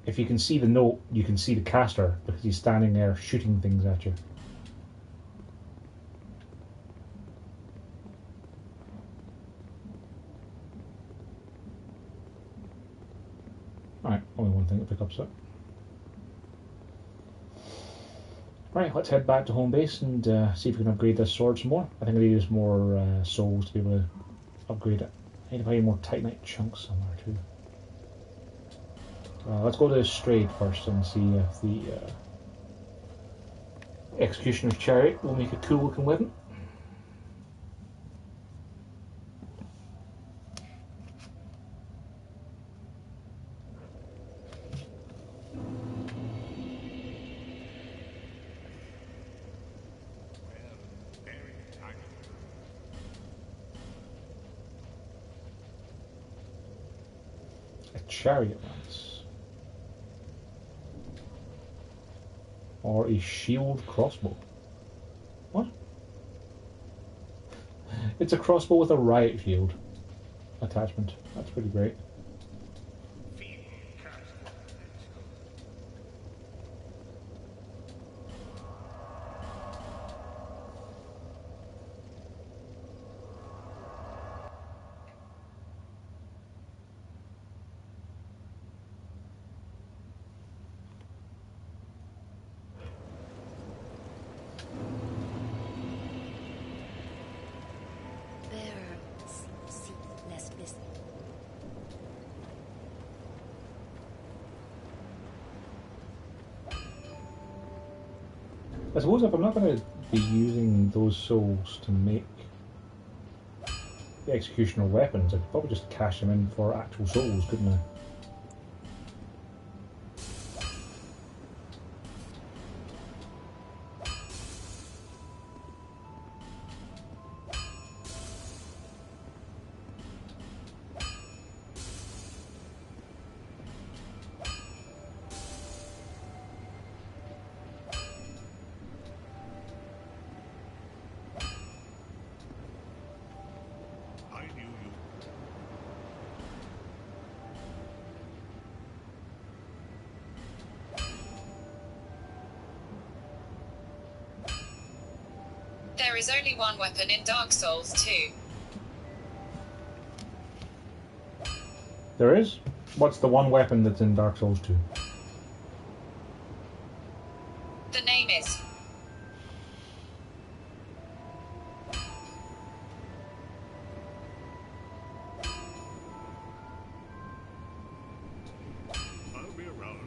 if you can see the note, you can see the caster because he's standing there shooting things at you. Alright, only one thing to pick up, so. Right, let's head back to home base and see if we can upgrade this sword some more. I think I need more souls to be able to upgrade it. I need to find more Titanite chunks somewhere too. Let's go to the Strayed first and see if the Executioner's Chariot will make a cool looking weapon. Chariot lance. Or a shield crossbow. What? It's a crossbow with a riot shield attachment. That's pretty great. I suppose if I'm not going to be using those souls to make the executioner weapons, I could probably just cash them in for actual souls, couldn't I?
There is only one weapon in Dark Souls 2.
There is? What's the one weapon that's in Dark Souls 2?
The name is...
I'll be around.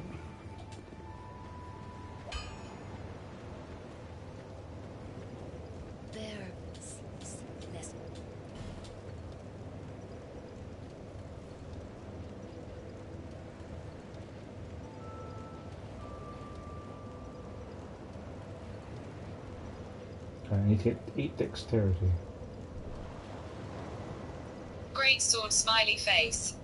I need to get 8 dexterity.
Great sword smiley face.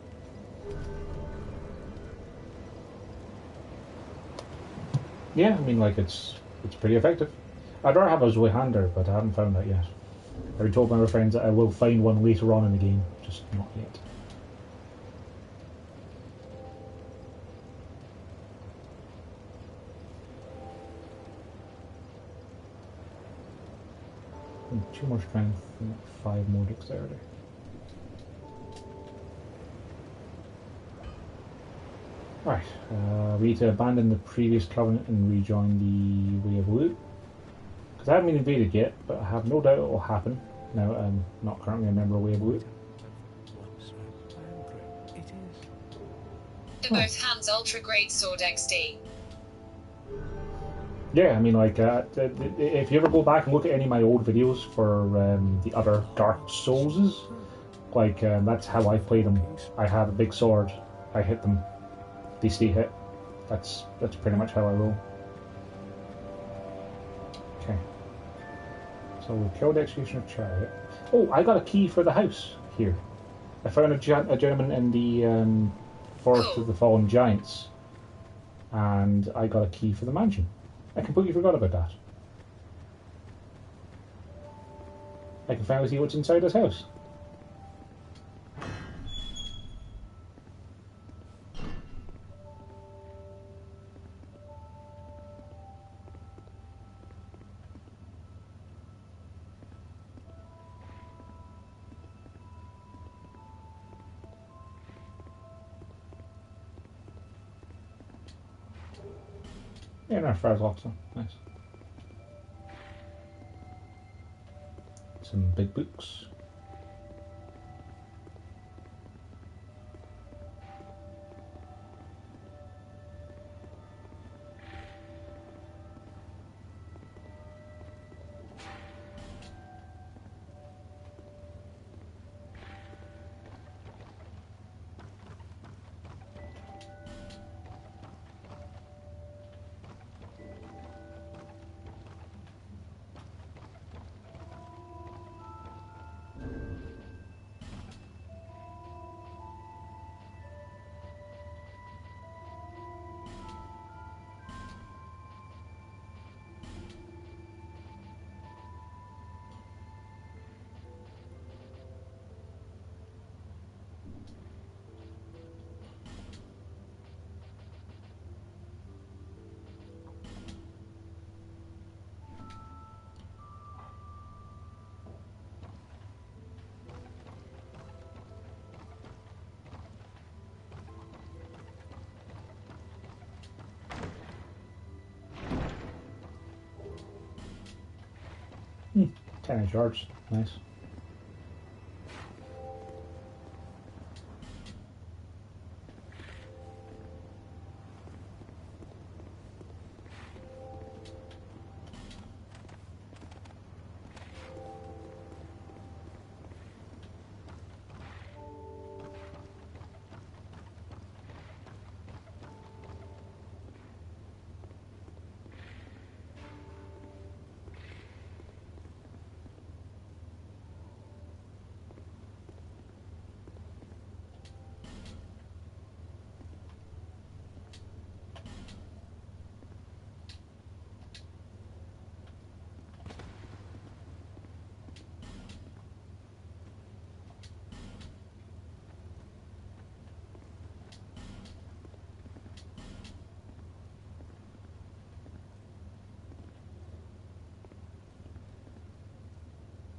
Yeah, I mean, like, it's pretty effective. I'd rather have a Zoe-hander, but I haven't found that yet. I already told my other friends that I will find one later on in the game, just not yet. And 2 more strength and 5 more dexterity. Right, we need to abandon the previous covenant and rejoin the Way of Loot. Because I haven't been invaded yet, but I have no doubt it will happen. Now I'm not currently a member of Weibo.
It is.
The both hands ultra great sword XD.
Yeah, I mean, like, if you ever go back and look at any of my old videos for the other Dark Soulses, like, that's how I played them. I have a big sword, I hit them, they stay hit. That's pretty much how I roll. Okay. So we killed the Executioner Chariot. Oh, I got a key for the house here. I found a gentleman in the Forest of the Fallen Giants, and I got a key for the mansion. I completely forgot about that. I can finally see what's inside this house. Yeah, no, fire's locked, so nice. Some big books. Hmm, 10 yards, nice.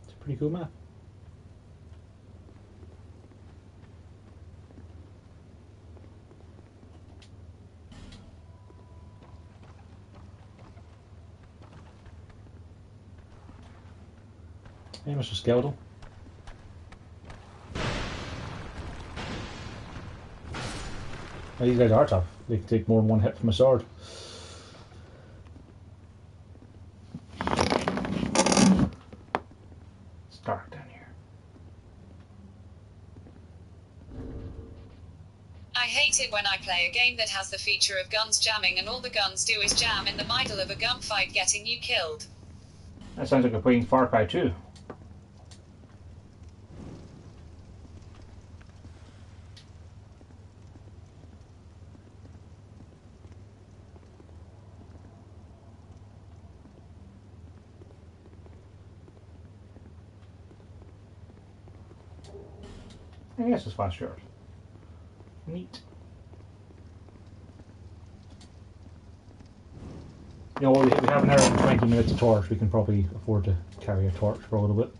It's a pretty cool map. Hey, Mr. Skeletal. Oh, these guys are tough. They can take more than one hit from a sword. It's dark down here.
I hate it when I play a game that has the feature of guns jamming and all the guns do is jam in the middle of a gunfight, getting you killed.
That sounds like you're playing Far Cry 2. I guess it's fast short. Neat. You know, we have an hour and 20 minutes of torch. We can probably afford to carry a torch for a little bit.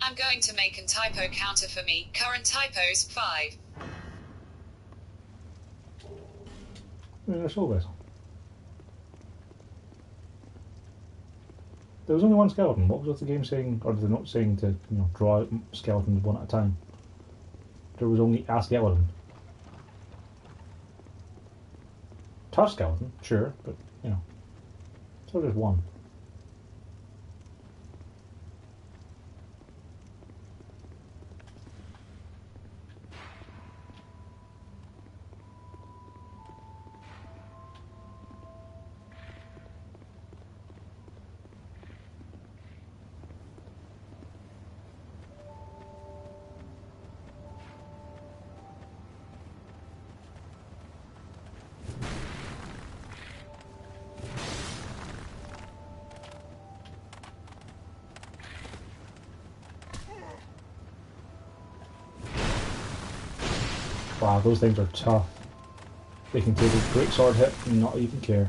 I'm I'm going to make a typo counter for me. Current typos 5.
Yeah, it's all this. There was only one skeleton. What was the game saying, or did they not saying to draw out skeletons one at a time? There was only a skeleton. Tough skeleton, sure, but so there's one. Wow, those things are tough. They can take a great sword hit and not even care.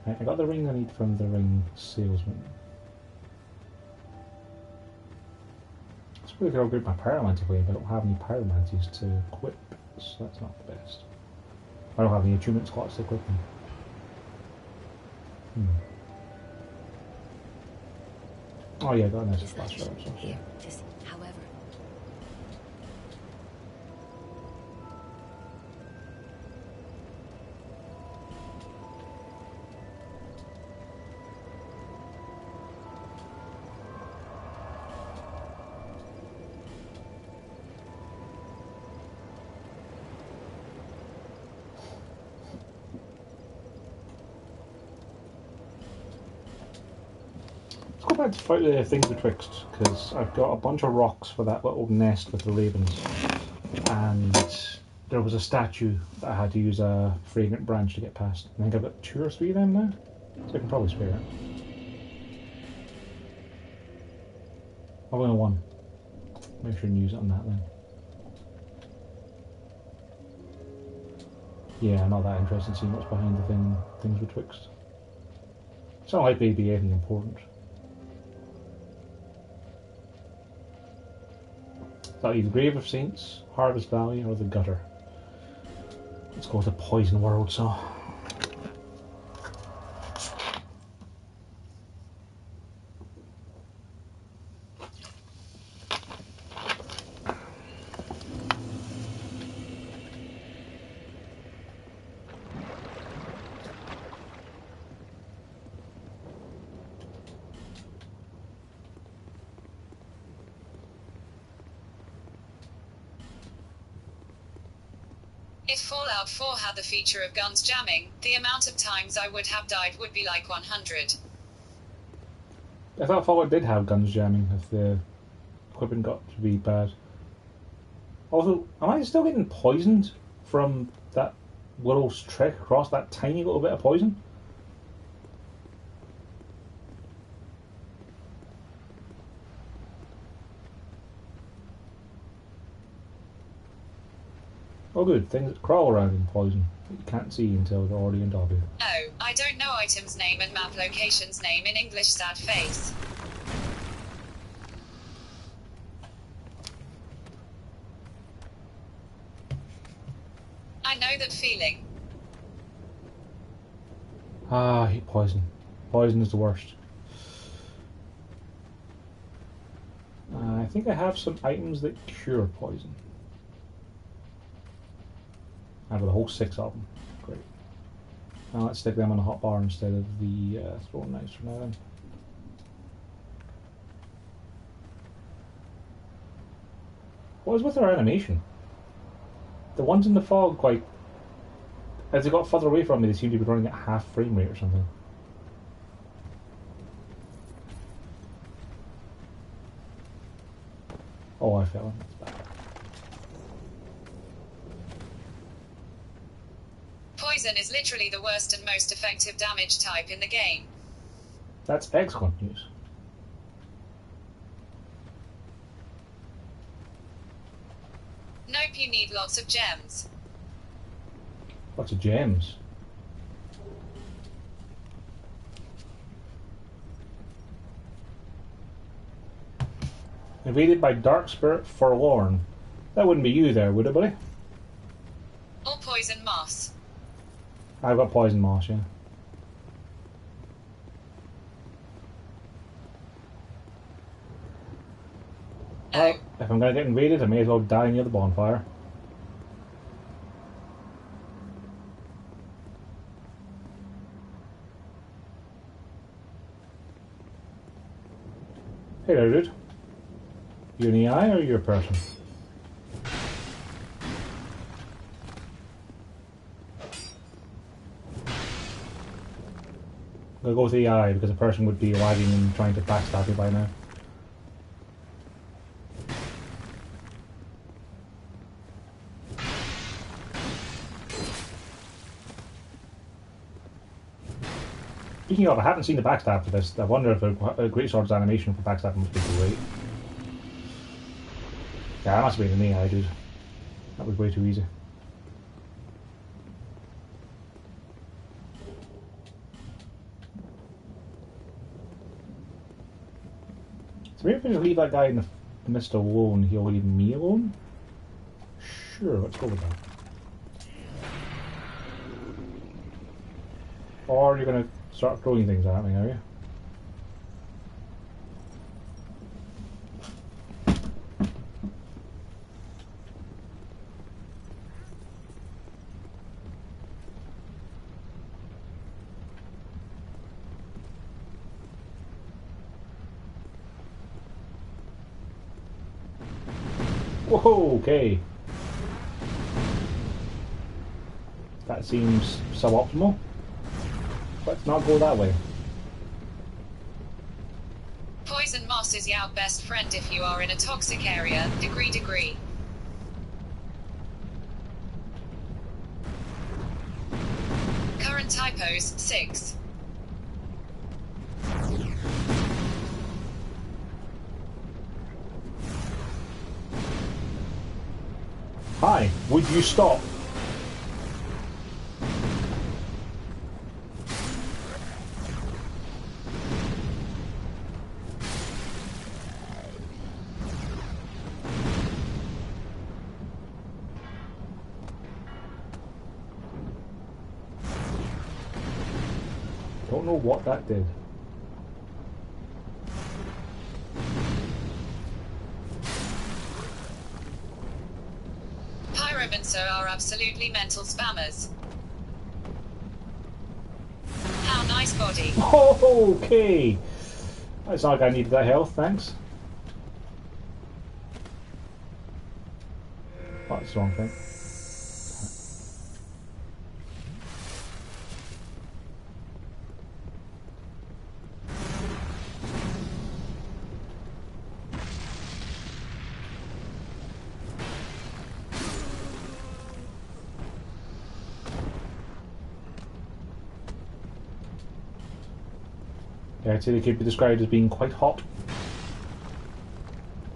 Right, I got the ring I need from the ring salesman. I suppose I could upgrade my pyromancy away, but I don't have any pyromancies to equip, so that's not the best. I don't have any achievement slots to equip them. Oh yeah, I got a nice flash shot.
Here, just however.
Let's go back to fight the things betwixt, because I've got a bunch of rocks for that little nest with the ravens, and there was a statue that I had to use a fragrant branch to get past. I think I've got 2 or 3 of them now, so I can probably spare it. I've only 1. Make sure and use it on that then. Yeah, I'm not that interested in seeing what's behind the things betwixt. It's not like they'd be anything important. Is that either Grave of Saints, Harvest Valley, or the Gutter? Let's go to Poison World, so.
If Fallout 4 had the feature of guns jamming, the amount of times I would have died would be like 100.
I thought Fallout did have guns jamming if the equipment got to be bad. Also, am I still getting poisoned from that little trick across that tiny little bit of poison? Oh good, things that crawl around in poison that you can't see until they're already in W.
Oh, I don't know item's name and map location's name in English, sad face. I know that feeling.
Ah, I hate poison. Poison is the worst. I think I have some items that cure poison. I have a whole 6 of them. Great. Now let's stick them on a hot bar instead of the throwing knives for now then. What is with their animation? The ones in the fog, like, as they got further away from me, they seem to be running at half frame rate or something. Oh, I fell in. That's bad.
Poison is literally the worst and most effective damage type in the game.
That's excellent news.
Nope, you need lots of gems.
Lots of gems. Invaded by Dark Spirit Forlorn. That wouldn't be you there, would it, buddy?
Or poison moss.
I've got poison moss, yeah. Well, if I'm going to get invaded, I may as well die near the bonfire. Hey there, dude. You an AI or you a person? I'm going to go with the AI because a person would be lagging and trying to backstab you by now. Speaking of, I haven't seen the backstab for this. I wonder if a Greatsword's animation for backstabbing must be great. Yeah, that must have been an AI, dude. That was way too easy. So maybe if I just leave that guy in the mist alone, he'll leave me alone? Sure, let's go with that. Or you're gonna start throwing things at me, are you? Whoa, okay. That seems suboptimal. Let's not go that way.
Poison moss is your best friend if you are in a toxic area. Degree. Current typos 6.
Hi, would you stop? Don't know what that did.
Pyromancer are absolutely mental spammers. How nice body.
Oh, okay. It's not like I needed that health, thanks. Oh, that's the wrong thing. Yeah, I'd say they could be described as being quite hot.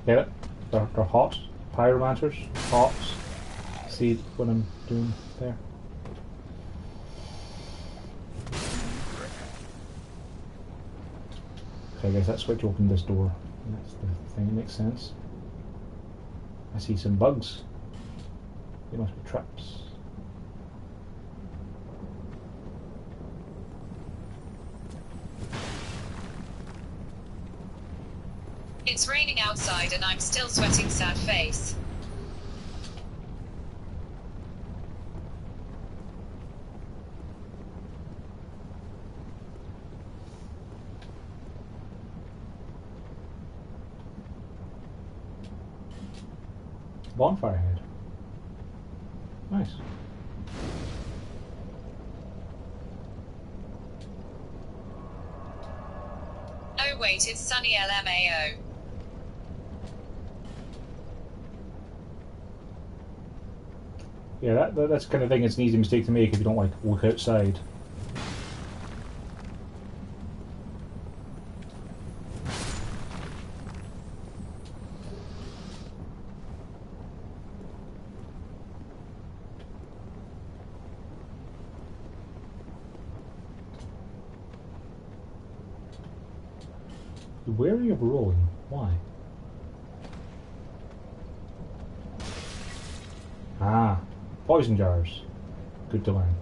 Get it? They're hot. Pyromancers. Hot. See what I'm doing there? Okay, I guess that switch opened this door. That's the thing that makes sense. I see some bugs. They must be traps.
It's raining outside and I'm still sweating sad face.
Bonfire head. Nice.
Oh wait, it's Sunny LMAO.
Yeah, that's the kind of thing. It's an easy mistake to make if you don't like look outside. Be wary of rolling. Why? Ah, poison jars. Good to learn.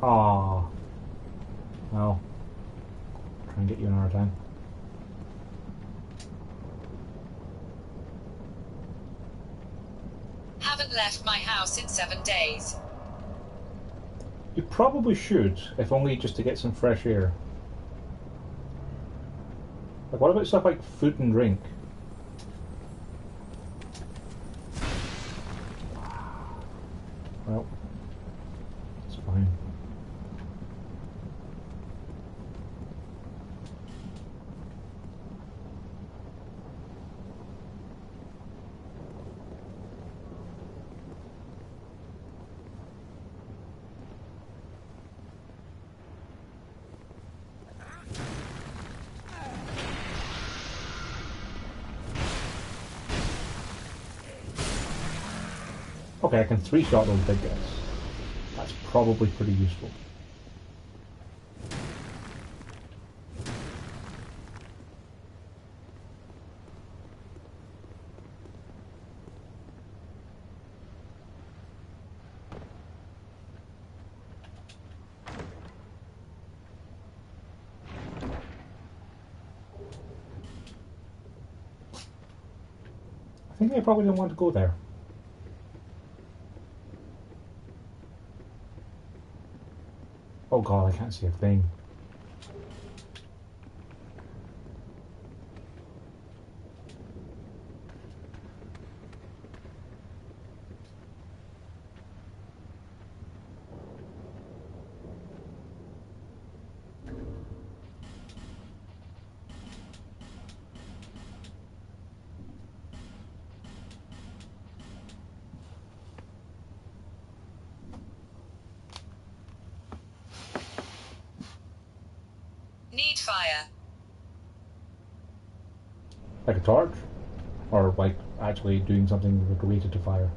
Ah, well, try and get you another time.
Haven't left my house in 7 days.
You probably should, if only just to get some fresh air. Like, what about stuff like food and drink? Well, it's fine. Okay, I can three-shot those big guys. That's probably pretty useful. I think they probably didn't want to go there. Oh god, I can't see a thing.
Need fire.
Like a torch? Or like actually doing something related to fire?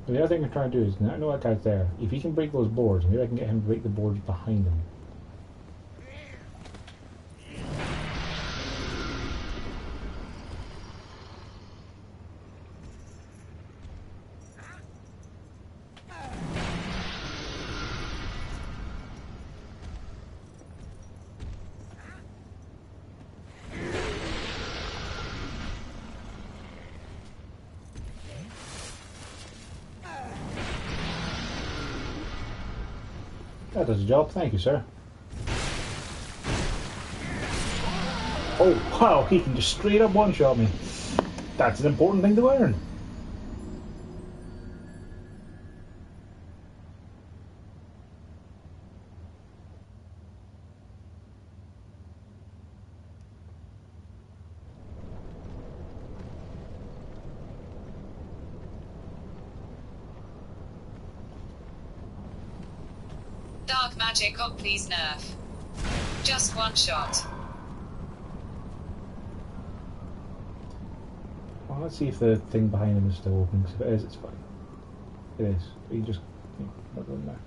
And the other thing I'm trying to do is, now I know that guy's there. If he can break those boards, maybe I can get him to break the boards behind him. That does the job, thank you, sir. Oh, wow, he can just straight up one-shot me. That's an important thing to learn.
Dark magic, oh please nerf. Just one shot.
Well, let's see if the thing behind him is still open, because if it is, it's fine. It is. But you just, not going there.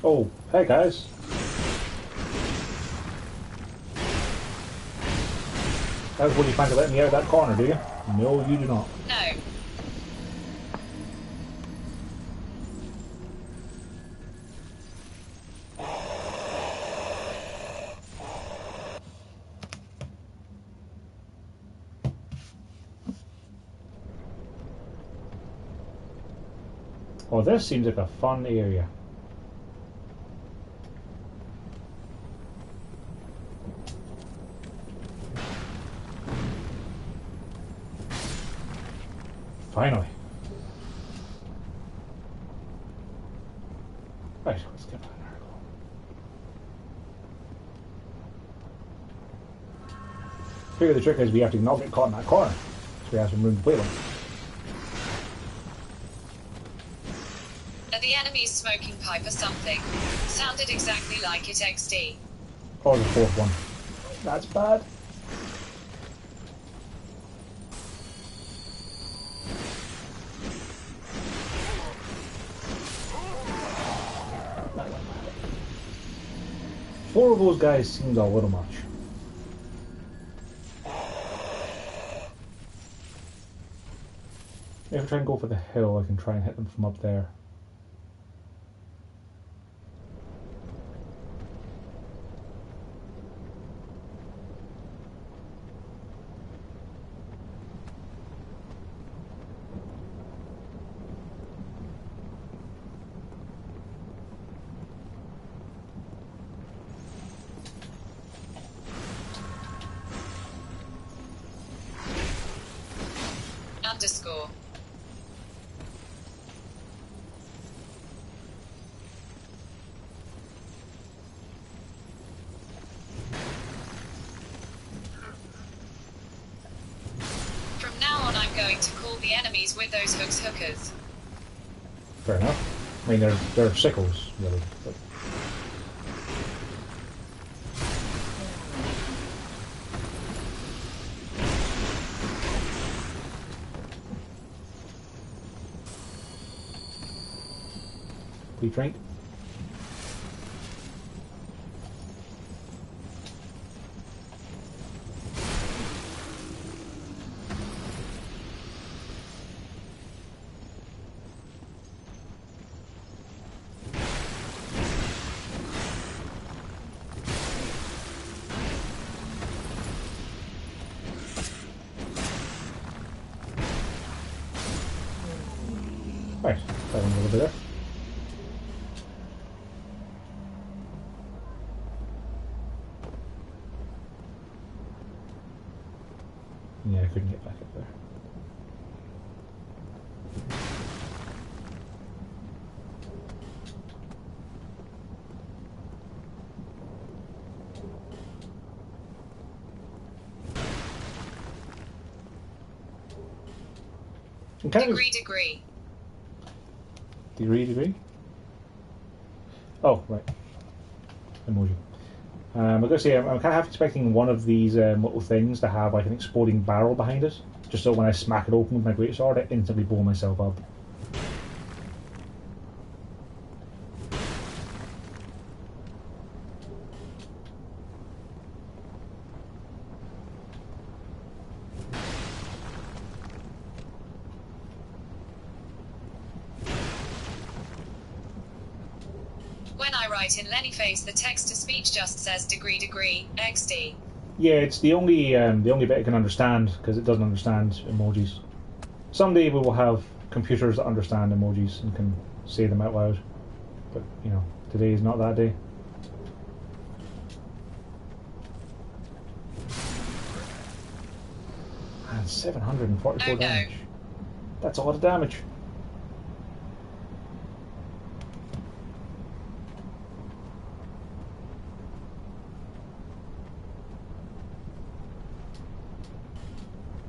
Oh, hey guys. That's what you plan to let me out of that corner, do you? No, you do not.
No.
Oh, this seems like a fun area. Finally. Right, let's get back there. Figure the trick is we have to not get caught in that corner. So we have some room to play with.
Are the enemies smoking pipe or something? Sounded exactly like it, XD.
Or the fourth one. That's bad. Four of those guys seems a little much. If I try and go for the hill, I can try and hit them from up there.
Underscore. From now on, I'm going to call the enemies with those hooks hookers.
Fair enough. I mean, they're sickles, really. But... Please drink. Right, that one a little bit there. Yeah, I couldn't get back up there.
Degree.
Degree? Oh, right. Emoji. I gotta say, I'm kind of half expecting one of these little things to have like an exploding barrel behind it, just so when I smack it open with my greatsword, I instantly blow myself up.
When I write in Lennyface, the text-to-speech just says degree, XD.
Yeah, it's the only bit I can understand because it doesn't understand emojis. Someday we will have computers that understand emojis and can say them out loud, but you know, today is not that day. And 744
Oh,
damage. That's a lot of damage.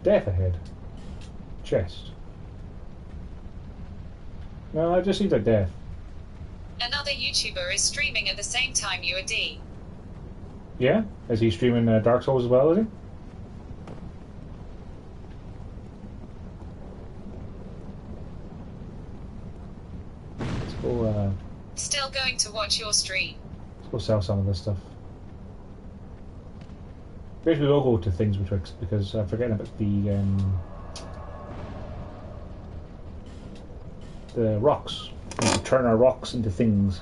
Death ahead. Chest. No, it just seems like death.
Another YouTuber is streaming at the same time you are D.
Yeah? Is he streaming Dark Souls as well, is he? Let's go,
Still going to watch your stream.
let's go sell some of this stuff. Maybe we will go to things betwixt because I'm forgetting about the rocks. We can turn our rocks into things.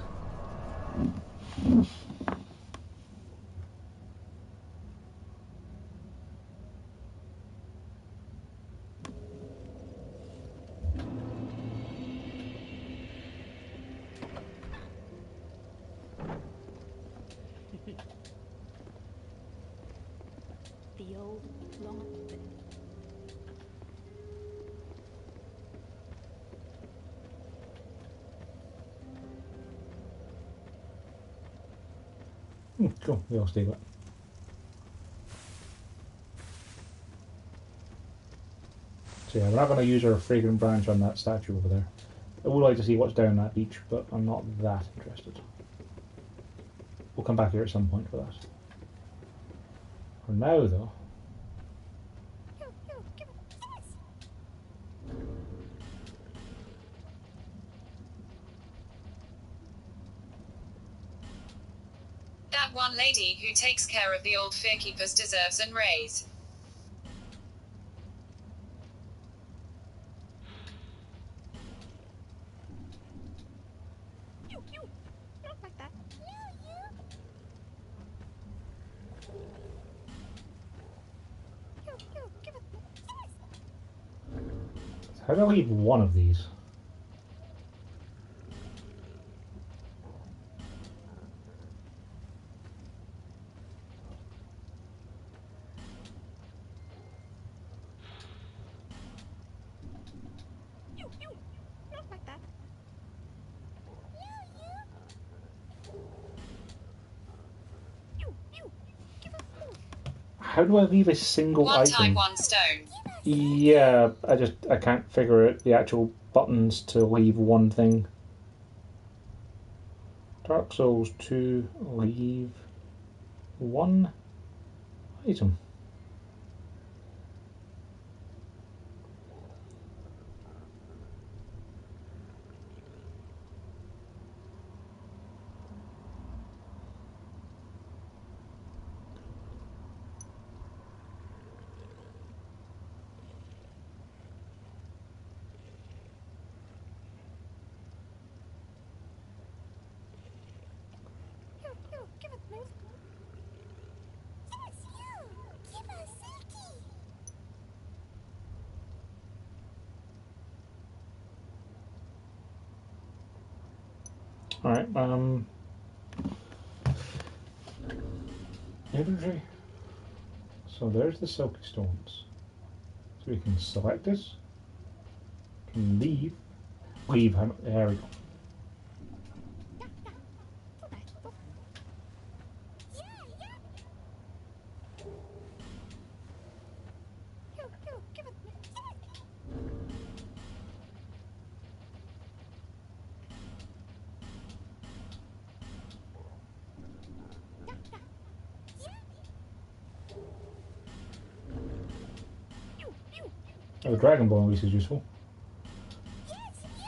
The old long.
Cool, we all stay with it. So yeah, we're not going to use our fragrant branch on that statue over there. I would like to see what's down that beach, but I'm not that interested. We'll come back here at some point for that. For now, though,
That one lady who takes care of the old fearkeepers deserves an raise.
Not like that. Give it.
how do I leave one of these?
Not like that.
How do I leave a single
One time,
item?
one stone.
Yeah, I can't figure out the actual buttons to leave one thing. Dark Souls 2, leave one item.
Give it, please. Yes, you. Give us Silky.
Alright, inventory. So there's the Silky Stones. So we can select this. Can leave. Leave, there we go.
Give it, please.
Oh, the Dragon Ball at least is useful.
Yes, you.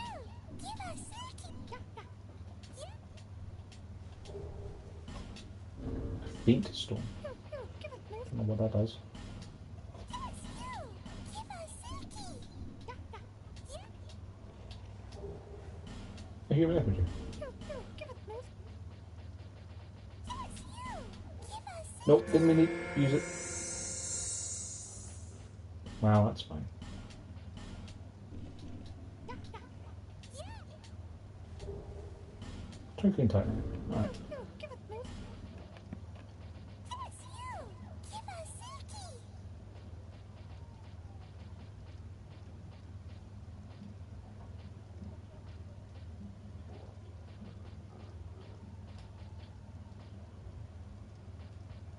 Give us Silky.
Faint Stone.
Give it, please.
Don't know what that does.
Yes, you. Give us Silky.
I hear everything.
Give it, please. Yes, you. Give us Silky.
Nope, didn't mean to use it. Wow, that's fine. Twinkling Titan. Alright.
Give it, please. Yes, you. Give us Silky.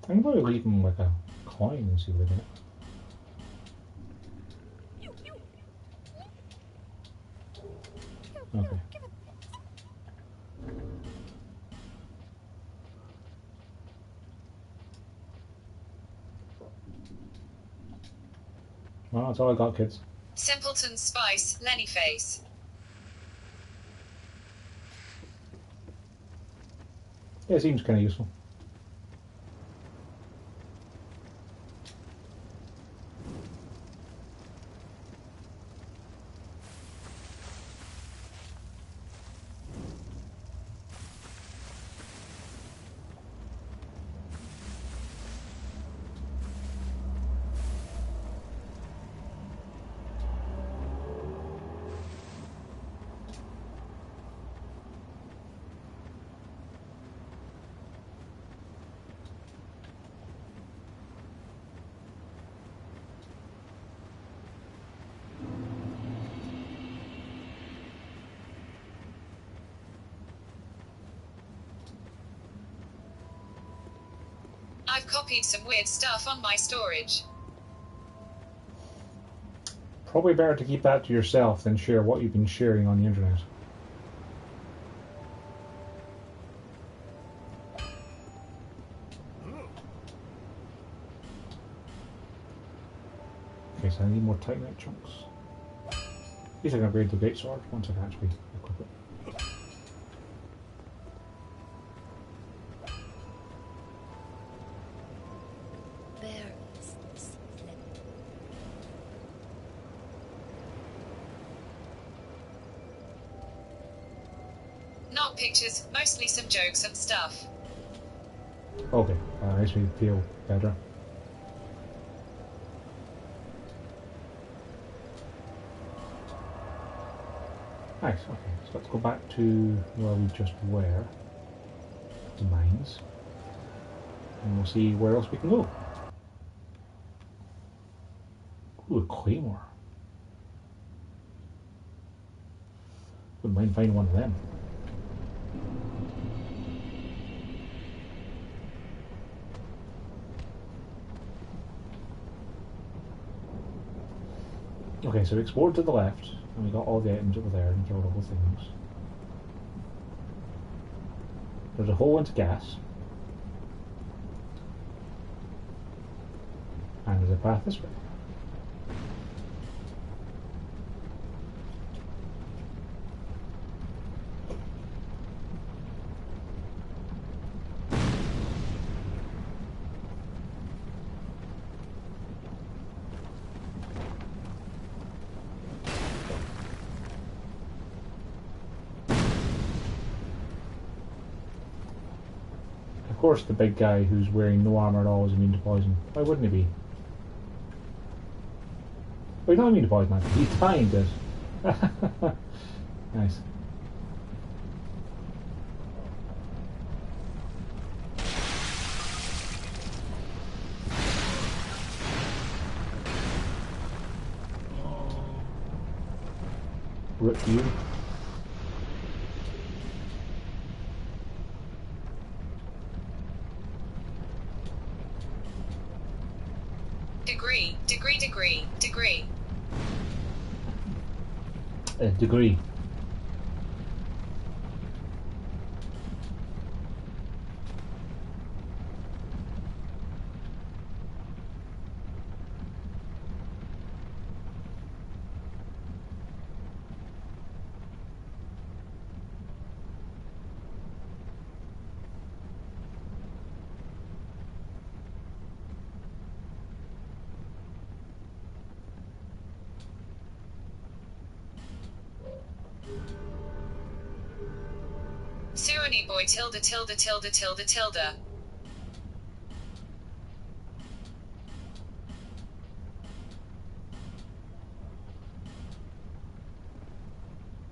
I can probably leave them like a coin and see what they get. Okay.
Give it.
Well, that's all I got, kids.
Simpleton Spice, Lenny Face.
Yeah, it seems kind of useful.
I've copied some weird stuff on my storage.
Probably better to keep that to yourself than share what you've been sharing on the internet. Okay, so I need more Titanite chunks. At least I can upgrade the greatsword once I can actually equip it.
There.
Not pictures, mostly some jokes and stuff.
Okay, makes me feel better. Nice, okay, so let's go back to where we just were, the mines, and we'll see where else we can go. Ooh, a claymore. Wouldn't mind finding one of them. Okay, so we explored to the left, and we got all the items over there and killed all the things. There's a hole into gas. And there's a path this way. Of course, the big guy who's wearing no armor at all is immune to poison. Why wouldn't he be? Well, he's not immune to poison, man. He's dying to it. Nice. Rip you.
Degree.
Degree.
Suoni boy tilde.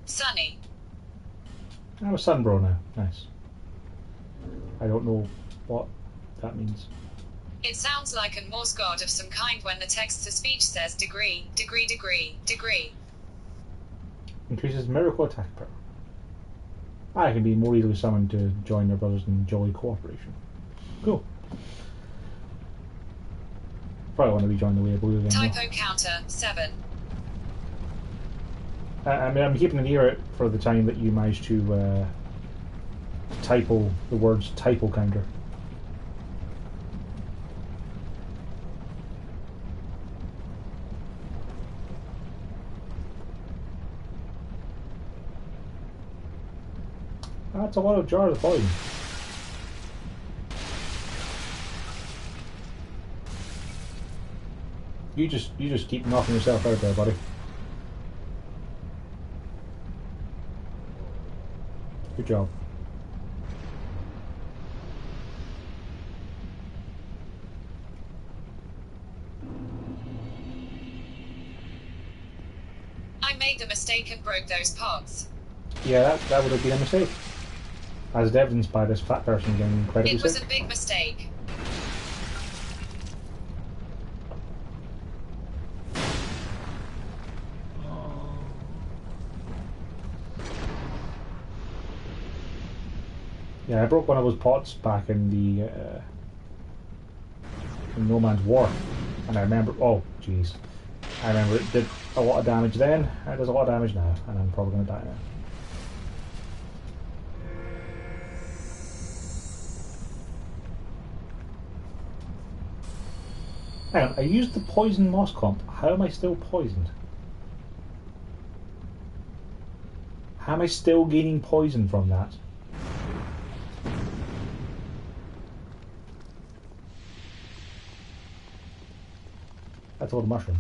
Sunny.
I'm a sunbro now. Nice. I don't know what that means.
It sounds like a Morse code of some kind when the text-to-speech says degree.
Increases miracle attack power. I can be more easily summoned to join their brothers in jolly cooperation. Cool. Probably want to rejoin the way of blue again.
Typo counter 7.
I mean, I'm keeping an ear out for the time that you manage to typo the words typo counter. That's a lot of jars of volume. You just keep knocking yourself out there, buddy. Good job.
I made the mistake and broke those pots.
Yeah, that would have been a mistake. As evidenced by this fat person getting incredibly sick.
It was a big mistake.
Yeah, I broke one of those pots back in the in No Man's War. And I remember, oh jeez, I remember it did a lot of damage then, and it does a lot of damage now, and I'm probably going to die now. Hang on, I used the poison moss comp. How am I still poisoned? How am I still gaining poison from that? That's a lot of mushroom.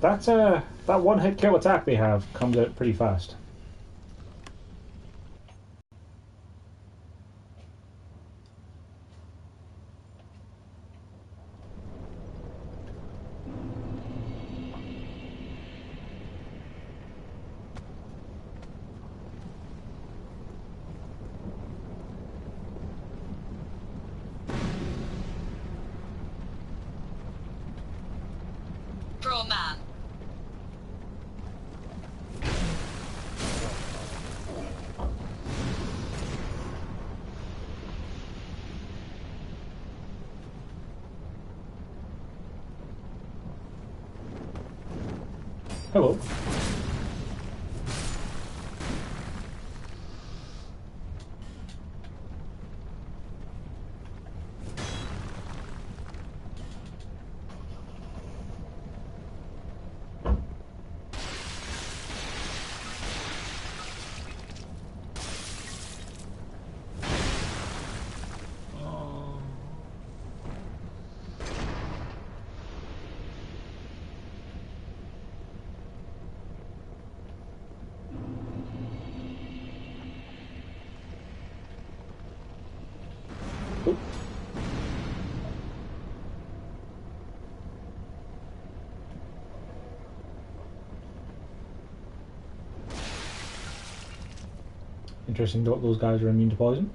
That one hit kill attack they have comes out pretty fast.
Poor man.
Hello. Oop. Interesting that those guys are immune to poison.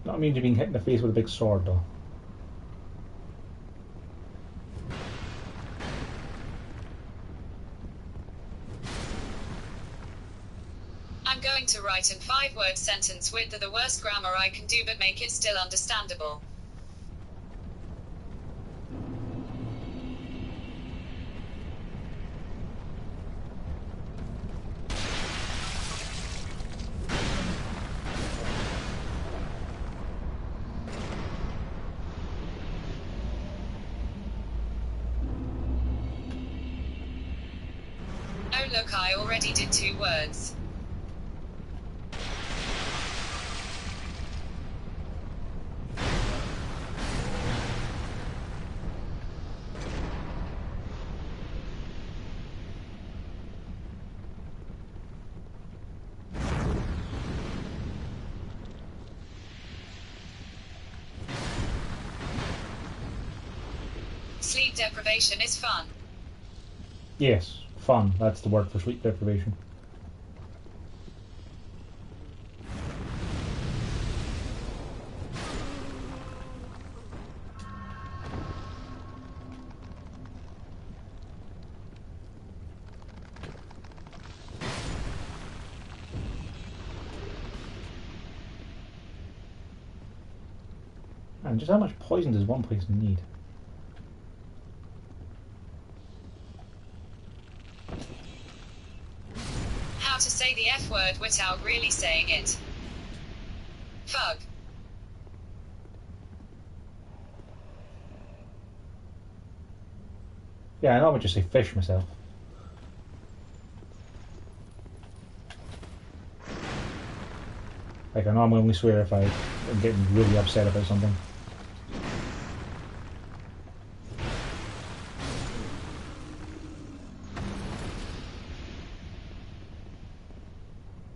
Not immune to being hit in the face with a big sword though.
I'm going to write a 5-word sentence with the worst grammar I can do but make it still understandable. Oh look, I already did 2 words. Sleep deprivation is fun.
Yes, fun. That's the word for sleep deprivation. And just how much poison does one person need?
How to say the F word without really saying it. Fug.
Yeah, I know I would just say fish myself. Like, I know I'm only swear if I'm getting really upset about something.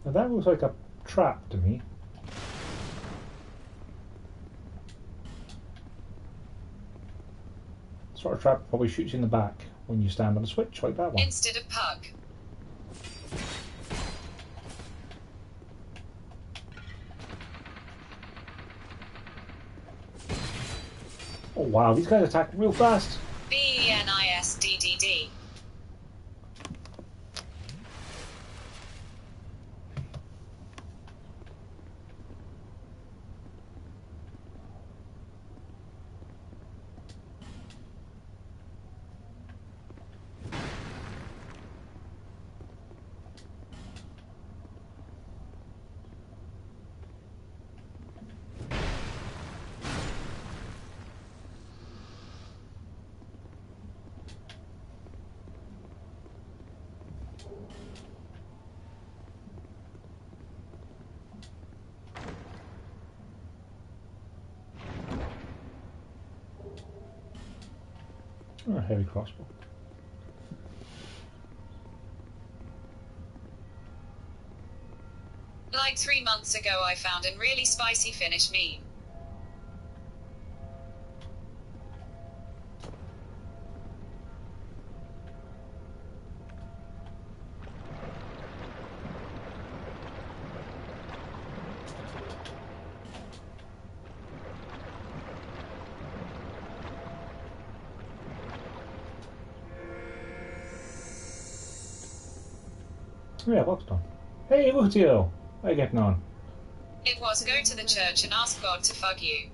Now that looks like a trap to me. Sort of trap probably shoots you in the back when you stand on a switch, like that one.
Instead of pug.
Oh wow, these guys attack real fast.
B
Or a heavy crossbow.
Like 3 months ago I found a really spicy Finnish meme.
Oh, yeah, lock's done. Hey, look at you! How you getting on?
It was go to the church and ask God to fuck you.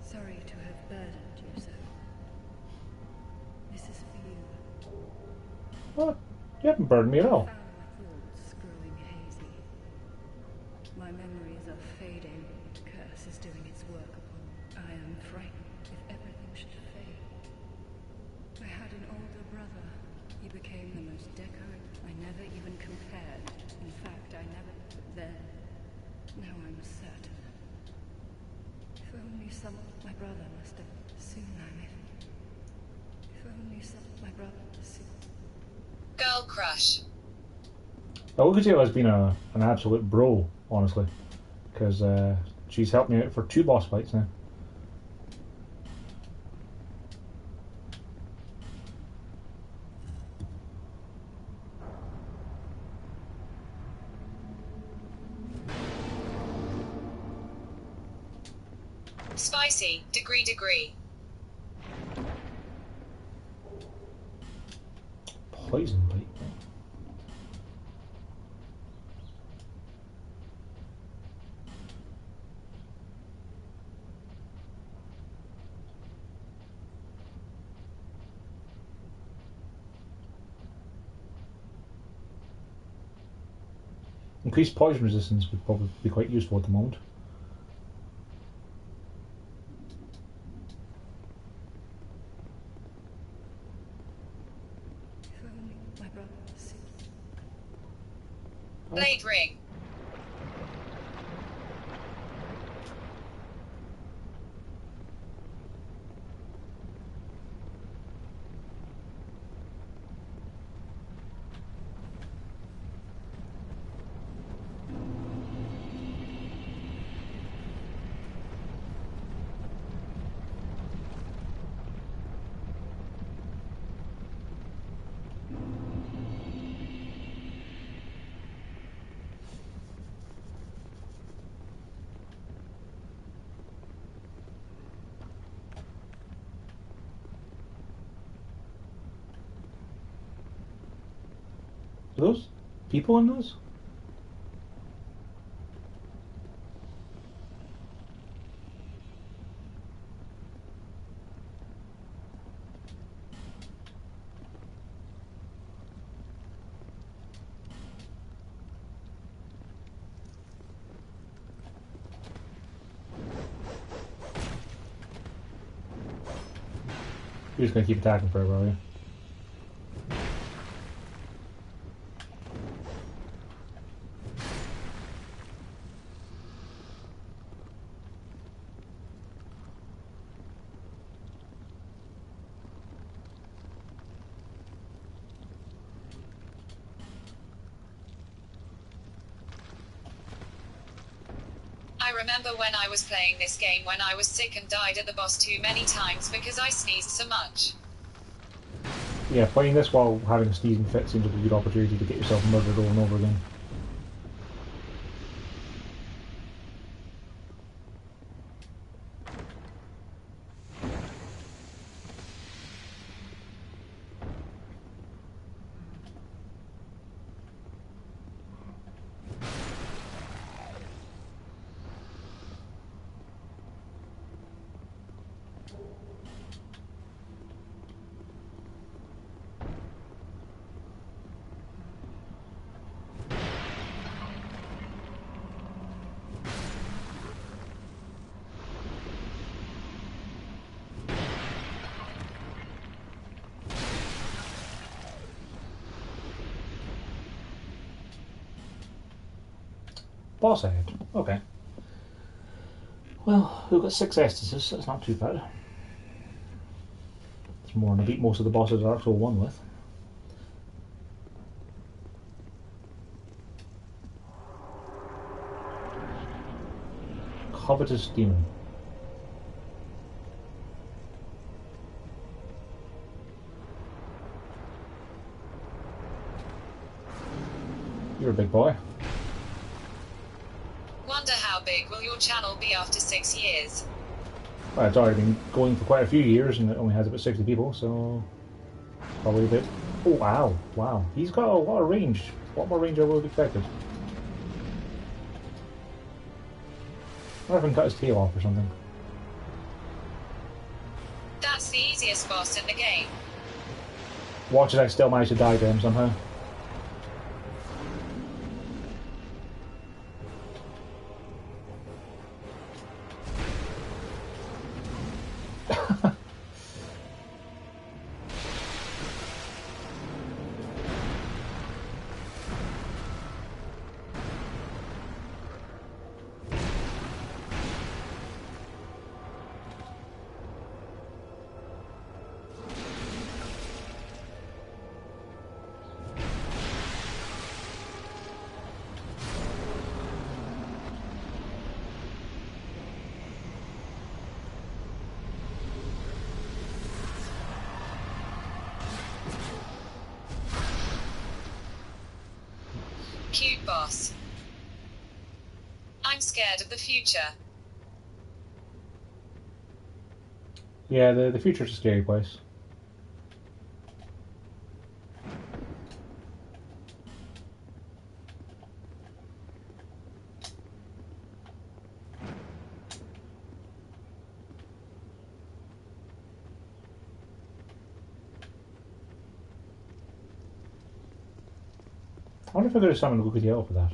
Sorry to have burdened you so. This is for you.
What? You haven't burdened me at all.
Found my thoughts growing hazy. My memories are fading. The curse is doing its work upon me. I am frightened if everything should fade. I had an older brother. He became the most decorate. I never even compared. In fact, I never. But then, now I'm certain. If only my brother must have soon I'm if only my brother soon.
Girl crush.
Well, look at you has been an absolute bro, honestly. Because she's helped me out for 2 boss fights now.
Spicy, degree.
Poison bite. Increased poison resistance would probably be quite useful at the moment.
If only my brother soon.
Blade ring.
Are those people in those? You're just gonna keep attacking for a while, yeah?
I remember when I was playing this game when I was sick and died at the boss too many times because I sneezed so much.
Yeah, playing this while having a sneezing fit seems like a good opportunity to get yourself murdered over and over again. Boss ahead. Okay. Well, we've got 6 Estuses, so it's not too bad. Let's more, and I beat most of the bosses Dark Souls 1 with. Covetous Demon. You're a big boy.
Wonder how big will your channel be after 6 years?
Well, it's already been going for quite a few years and it only has about 60 people, so probably a bit. Oh wow, wow. He's got a lot of range. A lot more range I would have expected. I wonder if I can cut his tail off or something.
That's the easiest boss in the game.
Watch as I still manage to die to him somehow.
Cute boss. I'm scared of the future.
Yeah, the future's a scary place. I wonder if I could have summoned Wicked Yellow for that.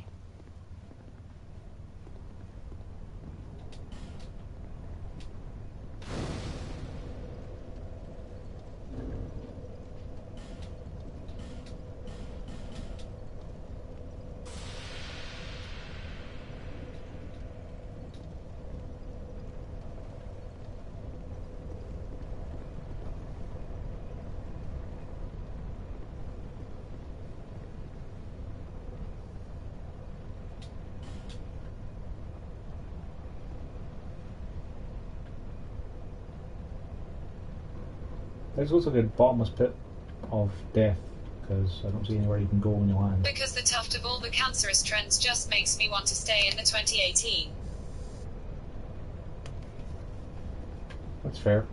This looks like a bottomless pit of death, because I don't see anywhere you can go when you land.
Because the tuft of all the cancerous trends just makes me want to stay in the 2018.
That's fair.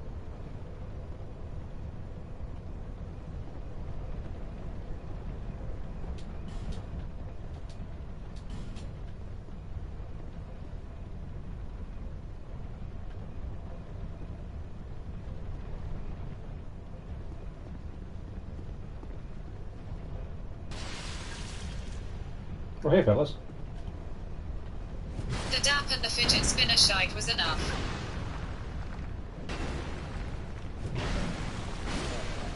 Oh, hey, fellas.
The dap and the fidget spinner shite was enough.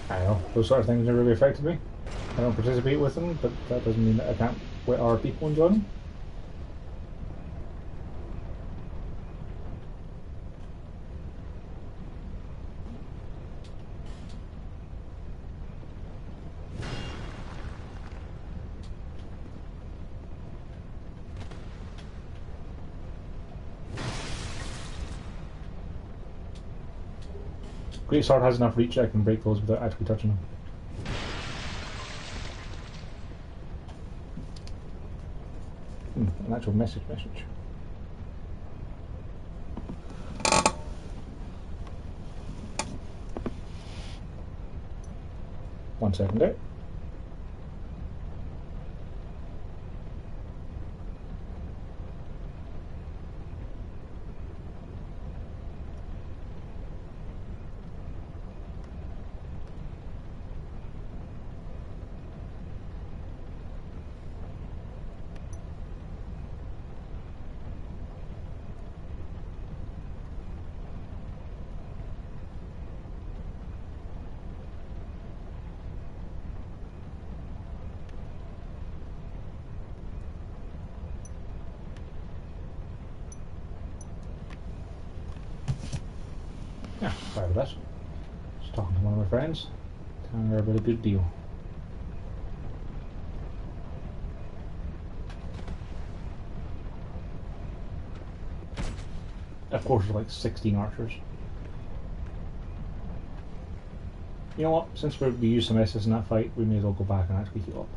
I know, those sort of things never really affected me. I don't participate with them, but that doesn't mean that I can't let other people enjoy them. Great Sword has enough reach I can break those without actually touching them. An actual message. 1 second out. Yeah, sorry about that. Talking to one of my friends, telling her about a good deal. Of course, there's like 16 archers. You know what? Since we used some S's in that fight, we may as well go back and actually heal up.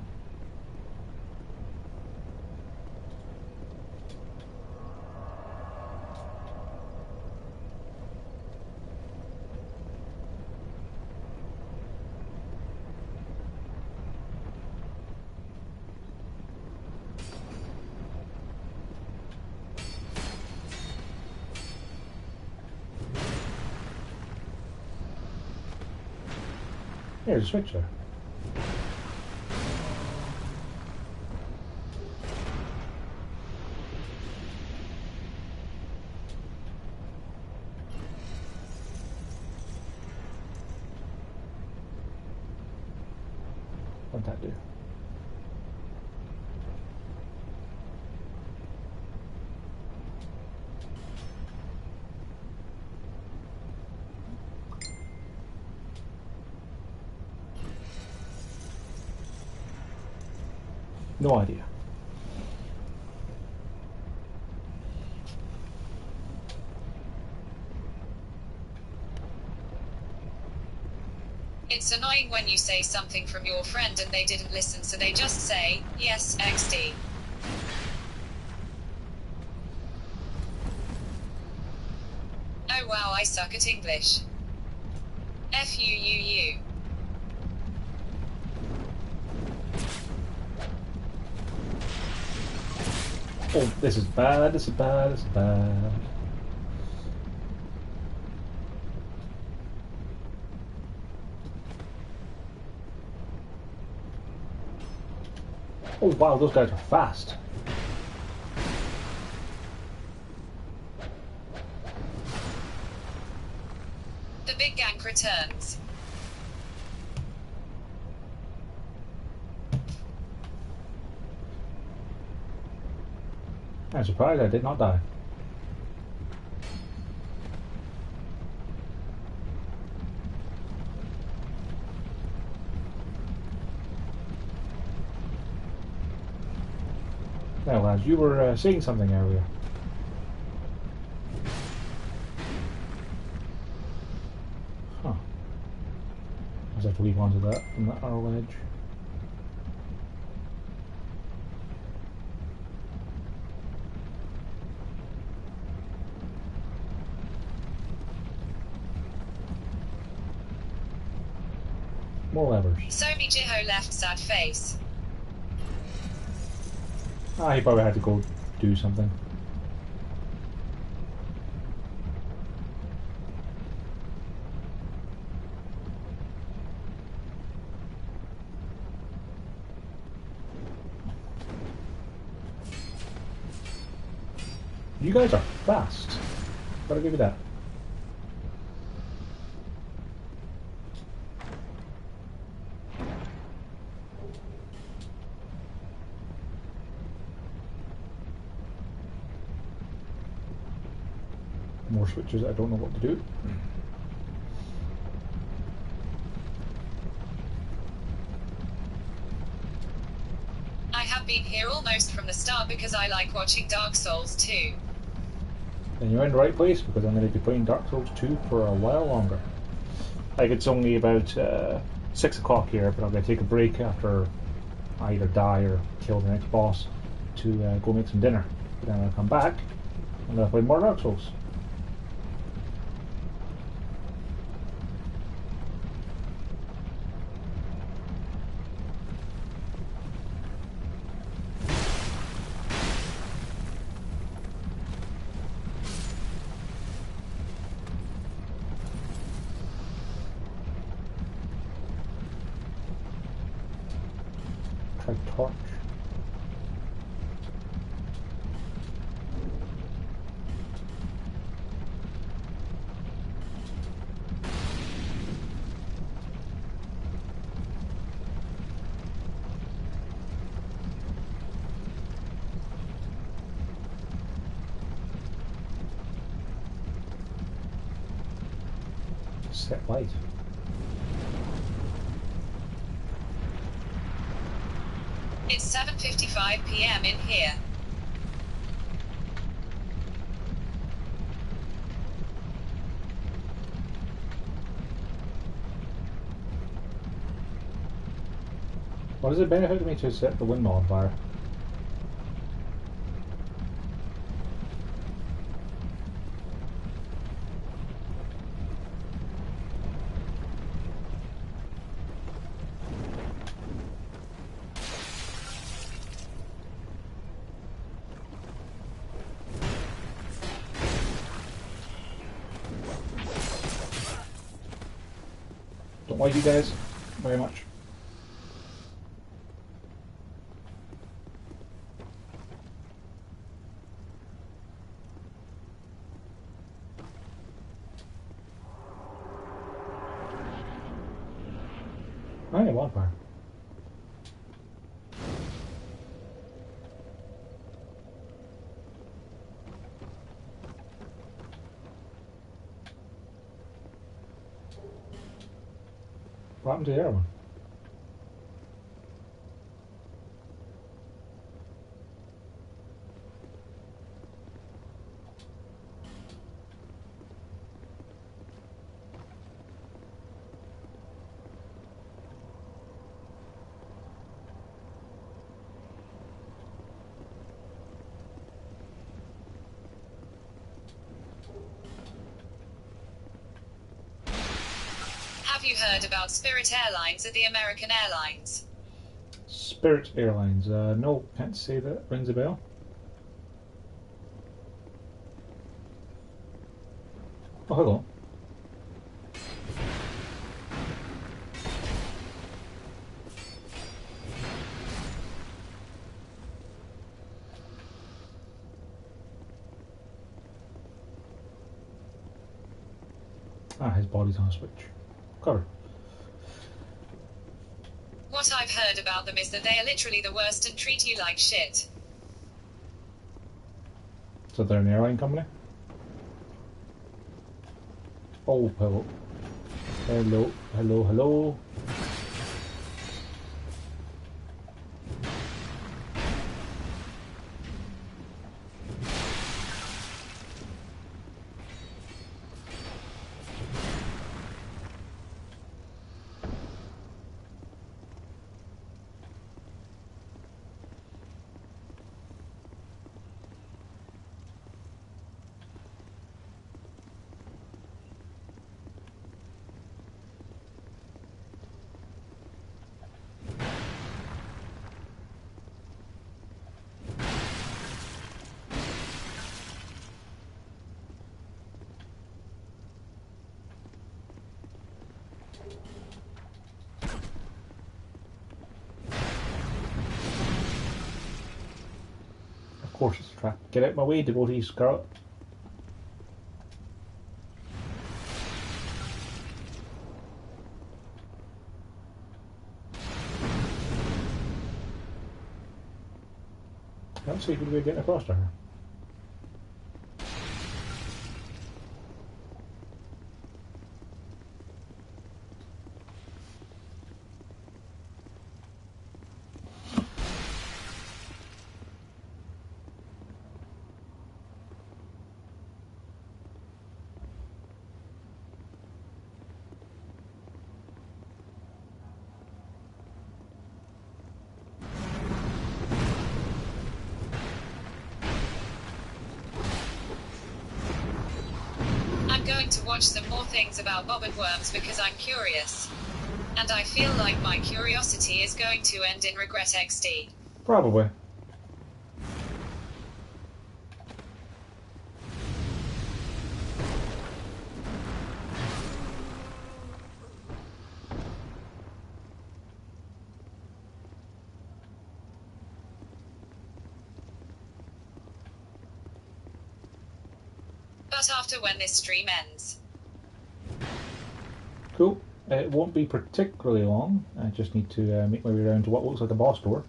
There's a switch there. What'd that do? No idea.
It's annoying when you say something from your friend and they didn't listen, so they just say, yes, XD. Oh wow, I suck at English. F-U-U-U.
Oh, this is bad, this is bad, this is bad. Oh wow, those guys are fast.
The big gang returns.
I'm surprised I did not die. Now, lads, you were saying something earlier. Huh. I just have to leap onto that from that arrow edge. More levers.
Somi Jiho left sad face.
Ah, he probably had to go do something. You guys are fast. Gotta give you that. More switches, I don't know what to do.
I have been here almost from the start because I like watching Dark Souls 2.
Then you're in the right place because I'm going to be playing Dark Souls 2 for a while longer. Like, it's only about 6 o'clock here, but I'm going to take a break after I either die or kill the next boss to go make some dinner. But then I'll come back and I'll play more Dark Souls. Torch. Set light.
It's 7:55 p.m. in here.
What does it benefit me to set the windmill on fire? Don't like you guys very much. I need wildfire. What happened to the other one?
Have you heard about Spirit Airlines at the American Airlines?
Spirit Airlines. No, can't say that. Rings a bell. Oh, hello. Ah, his body's on a switch. Cover.
What I've heard about them is that they are literally the worst and treat you like shit.
So they're an airline company? Oh, hello. Hello, hello, hello. Of course it's a trap. Get out of my way, devotee Scarlet. I don't see a good way of getting across to her.
I'm going to watch some more things about bobbin worms because I'm curious. And I feel like my curiosity is going to end in regret XD.
Probably.
But after when this stream ends.
Cool. It won't be particularly long. I just need to make my way around to what looks like a boss door.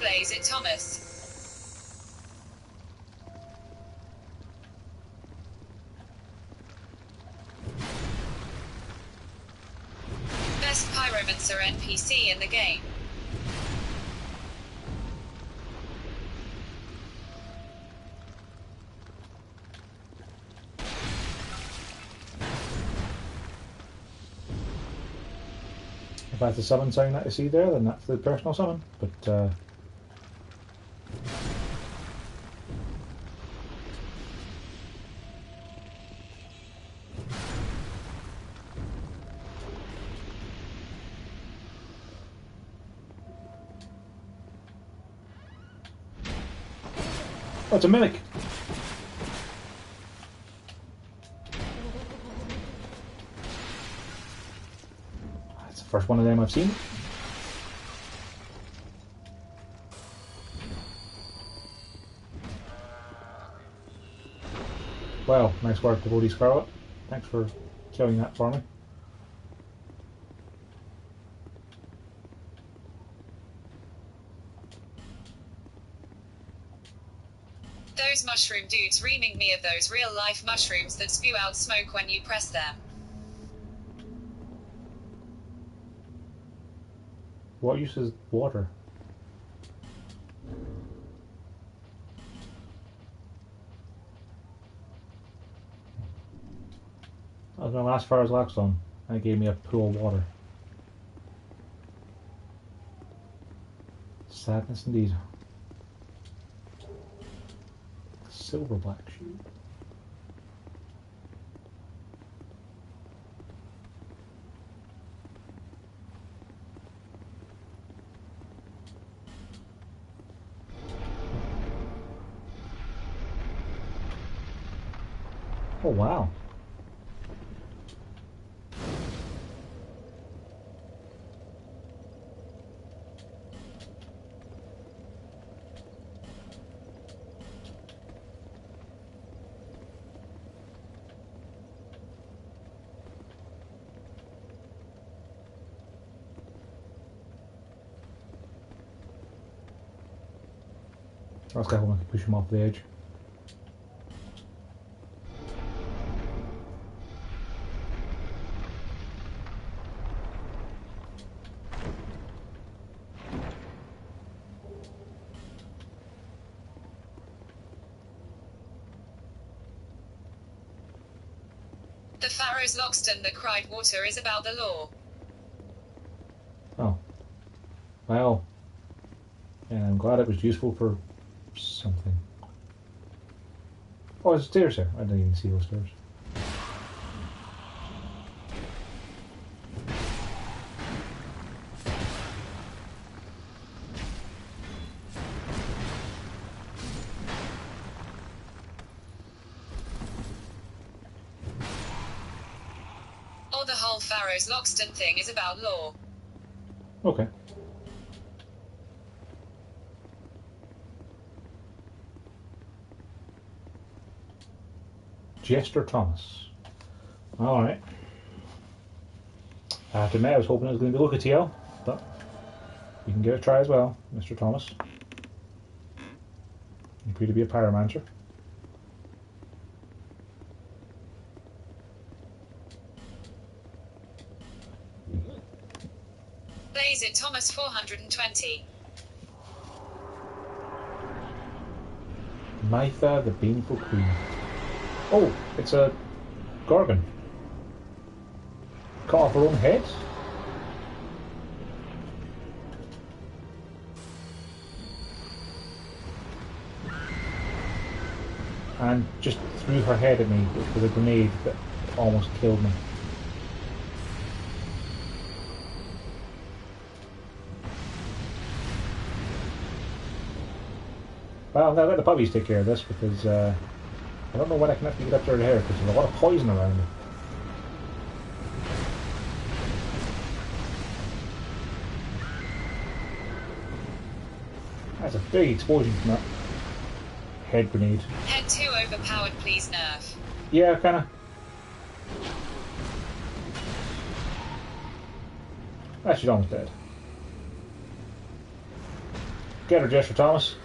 Blaze it, Thomas. Best pyromancer NPC in the game.
If that's the summon sign that I see there, then that's the personal summon. But oh, it's a mimic. That's the first one of them I've seen. Well, nice work, Devotee Scarlet. Thanks for killing that for me.
Those mushroom dudes reminding me of those real-life mushrooms that spew out smoke when you press them.
What use is water? That was my last Farrow's Laxstone. And it gave me a pool of water. Sadness indeed. Silver black shoe. Oh wow. I was careful not to push him off the edge.
The Pharaoh's Loxton that cried water is about the law.
Oh. Well. Yeah, I'm glad it was useful for something. Oh, there's stairs there. I didn't even see those stairs.
Oh, the whole Pharaoh's Loxton thing is about law.
Okay. Jester Thomas. Alright. I have to admit, I was hoping it was going to be Lucatiel, but you can give it a try as well, Mr. Thomas. You appear to be a pyromancer.
Blaze it, Thomas 420.
Mytha, the Baneful Queen. Oh, it's a Gorgon. Cut off her own head? And just threw her head at me with a grenade that almost killed me. Well, I'm going to let the puppies take care of this because I don't know when I can actually get up to her hair because there's a lot of poison around her. That's a big explosion from that head grenade.
Head too overpowered, please nerf.
Yeah, kinda. She's almost dead. Get her, Jester Thomas.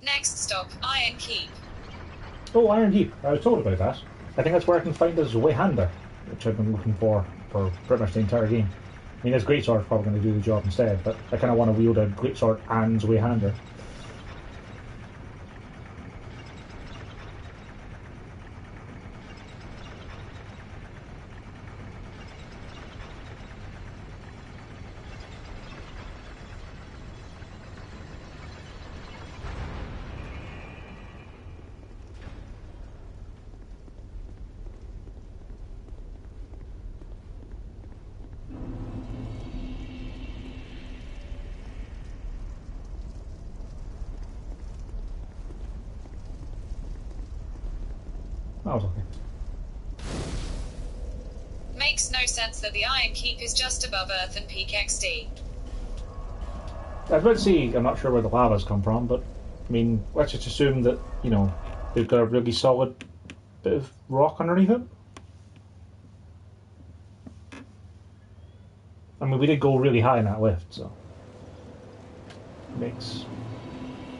Next stop, Iron Keep.
Oh, Iron Keep. I was told about that. I think that's where I can find this Wayhander, which I've been looking for pretty much the entire game. I mean, this Greatsword's probably going to do the job instead, but I kind of want to wield a Greatsword and Wayhander. That was okay.
Makes no sense that the Iron Keep is just above Earth and Peak XD.
I was about to say, I'm not sure where the lava's come from, but I mean, let's just assume that, you know, they've got a really solid bit of rock underneath it. I mean, we did go really high in that lift, so makes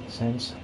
sense.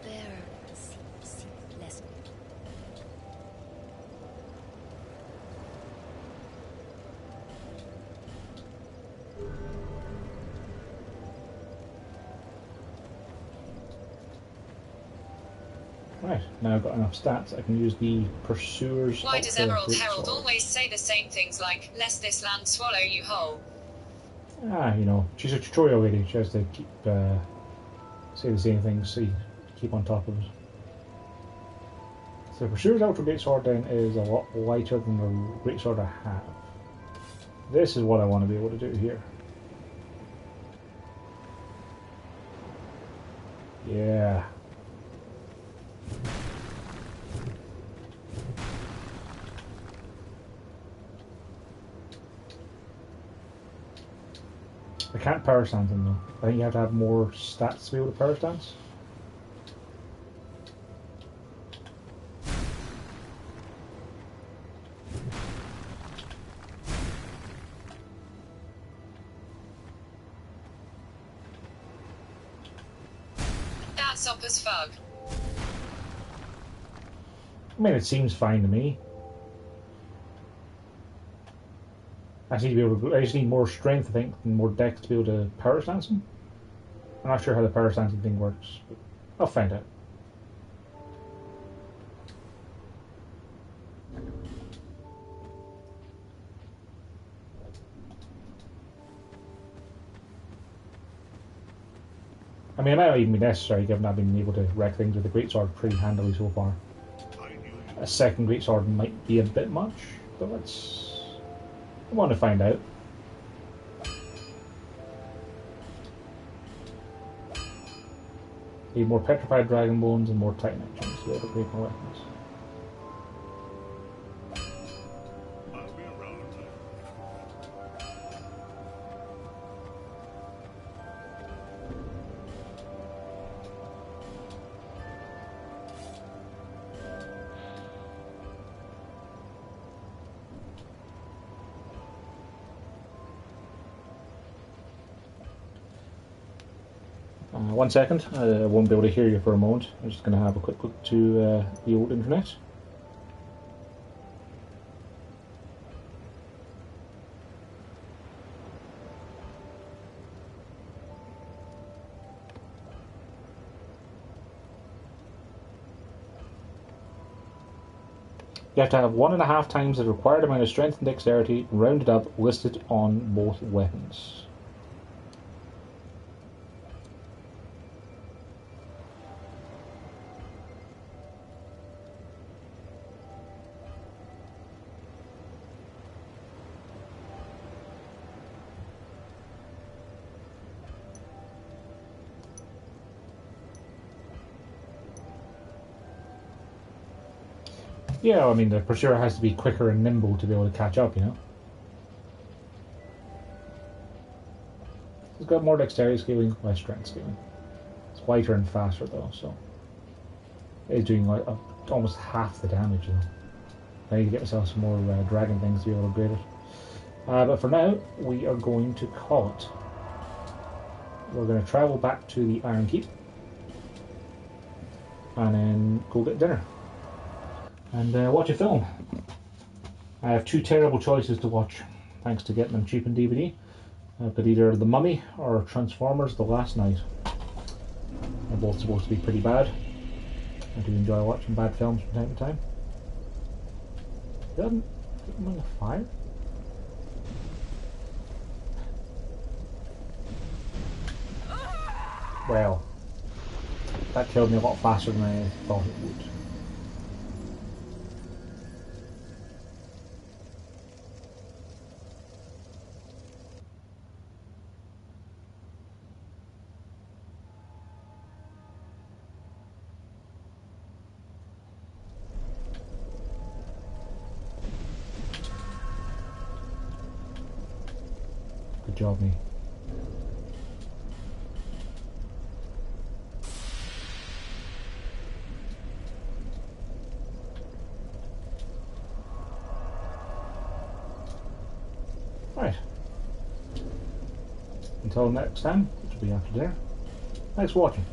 Bearer of the seeps less.
Right, now I've got enough stats, I can use the Pursuer's
Why does
Ultra
Emerald Herald
Greatsword.
always say the same things like, lest this land swallow you whole?
Ah, you know, she's a tutorial lady, she has to keep, say the same things, so you keep on top of it. So the Pursuer's Ultra Greatsword then is a lot lighter than the Greatsword I have. This is what I want to be able to do here. Yeah. I can't power stance them though. I think you have to have more stats to be able to power stance.
That's up as fuck.
I mean, it seems fine to me. I just need to be able to. I just need more strength, I think, and more dex to be able to power stance them. I'm not sure how the power stancing thing works, but I'll find out. I mean, it might not even be necessary given I've been able to wreck things with the Greatsword pretty handily so far. A second Greatsword might be a bit much, but I want to find out. Need more petrified dragon bones and more titan engines to be able to upgrade my weapons.
I'll be around.
1 second, I won't be able to hear you for a moment. I'm just going to have a quick look to the old internet. You have to have 1.5 times the required amount of strength and dexterity rounded up listed on both weapons. Yeah, I mean, the pursuer has to be quicker and nimble to be able to catch up, you know? It's got more dexterity scaling, less strength scaling. It's lighter and faster, though, so... It's doing like almost half the damage, though. I need to get myself some more dragon things to be able to upgrade it. But for now, we are going to call it. We're going to travel back to the Iron Keep. And then go get dinner. And watch a film. I have 2 terrible choices to watch, thanks to getting them cheap in DVD. I've got either The Mummy or Transformers: The Last Night. They're both supposed to be pretty bad. I do enjoy watching bad films from time to time. Doesn't put them on the fire? Well, that killed me a lot faster than I thought it would. Good job, me. Right. Until next time, which will be after dinner. Thanks for watching.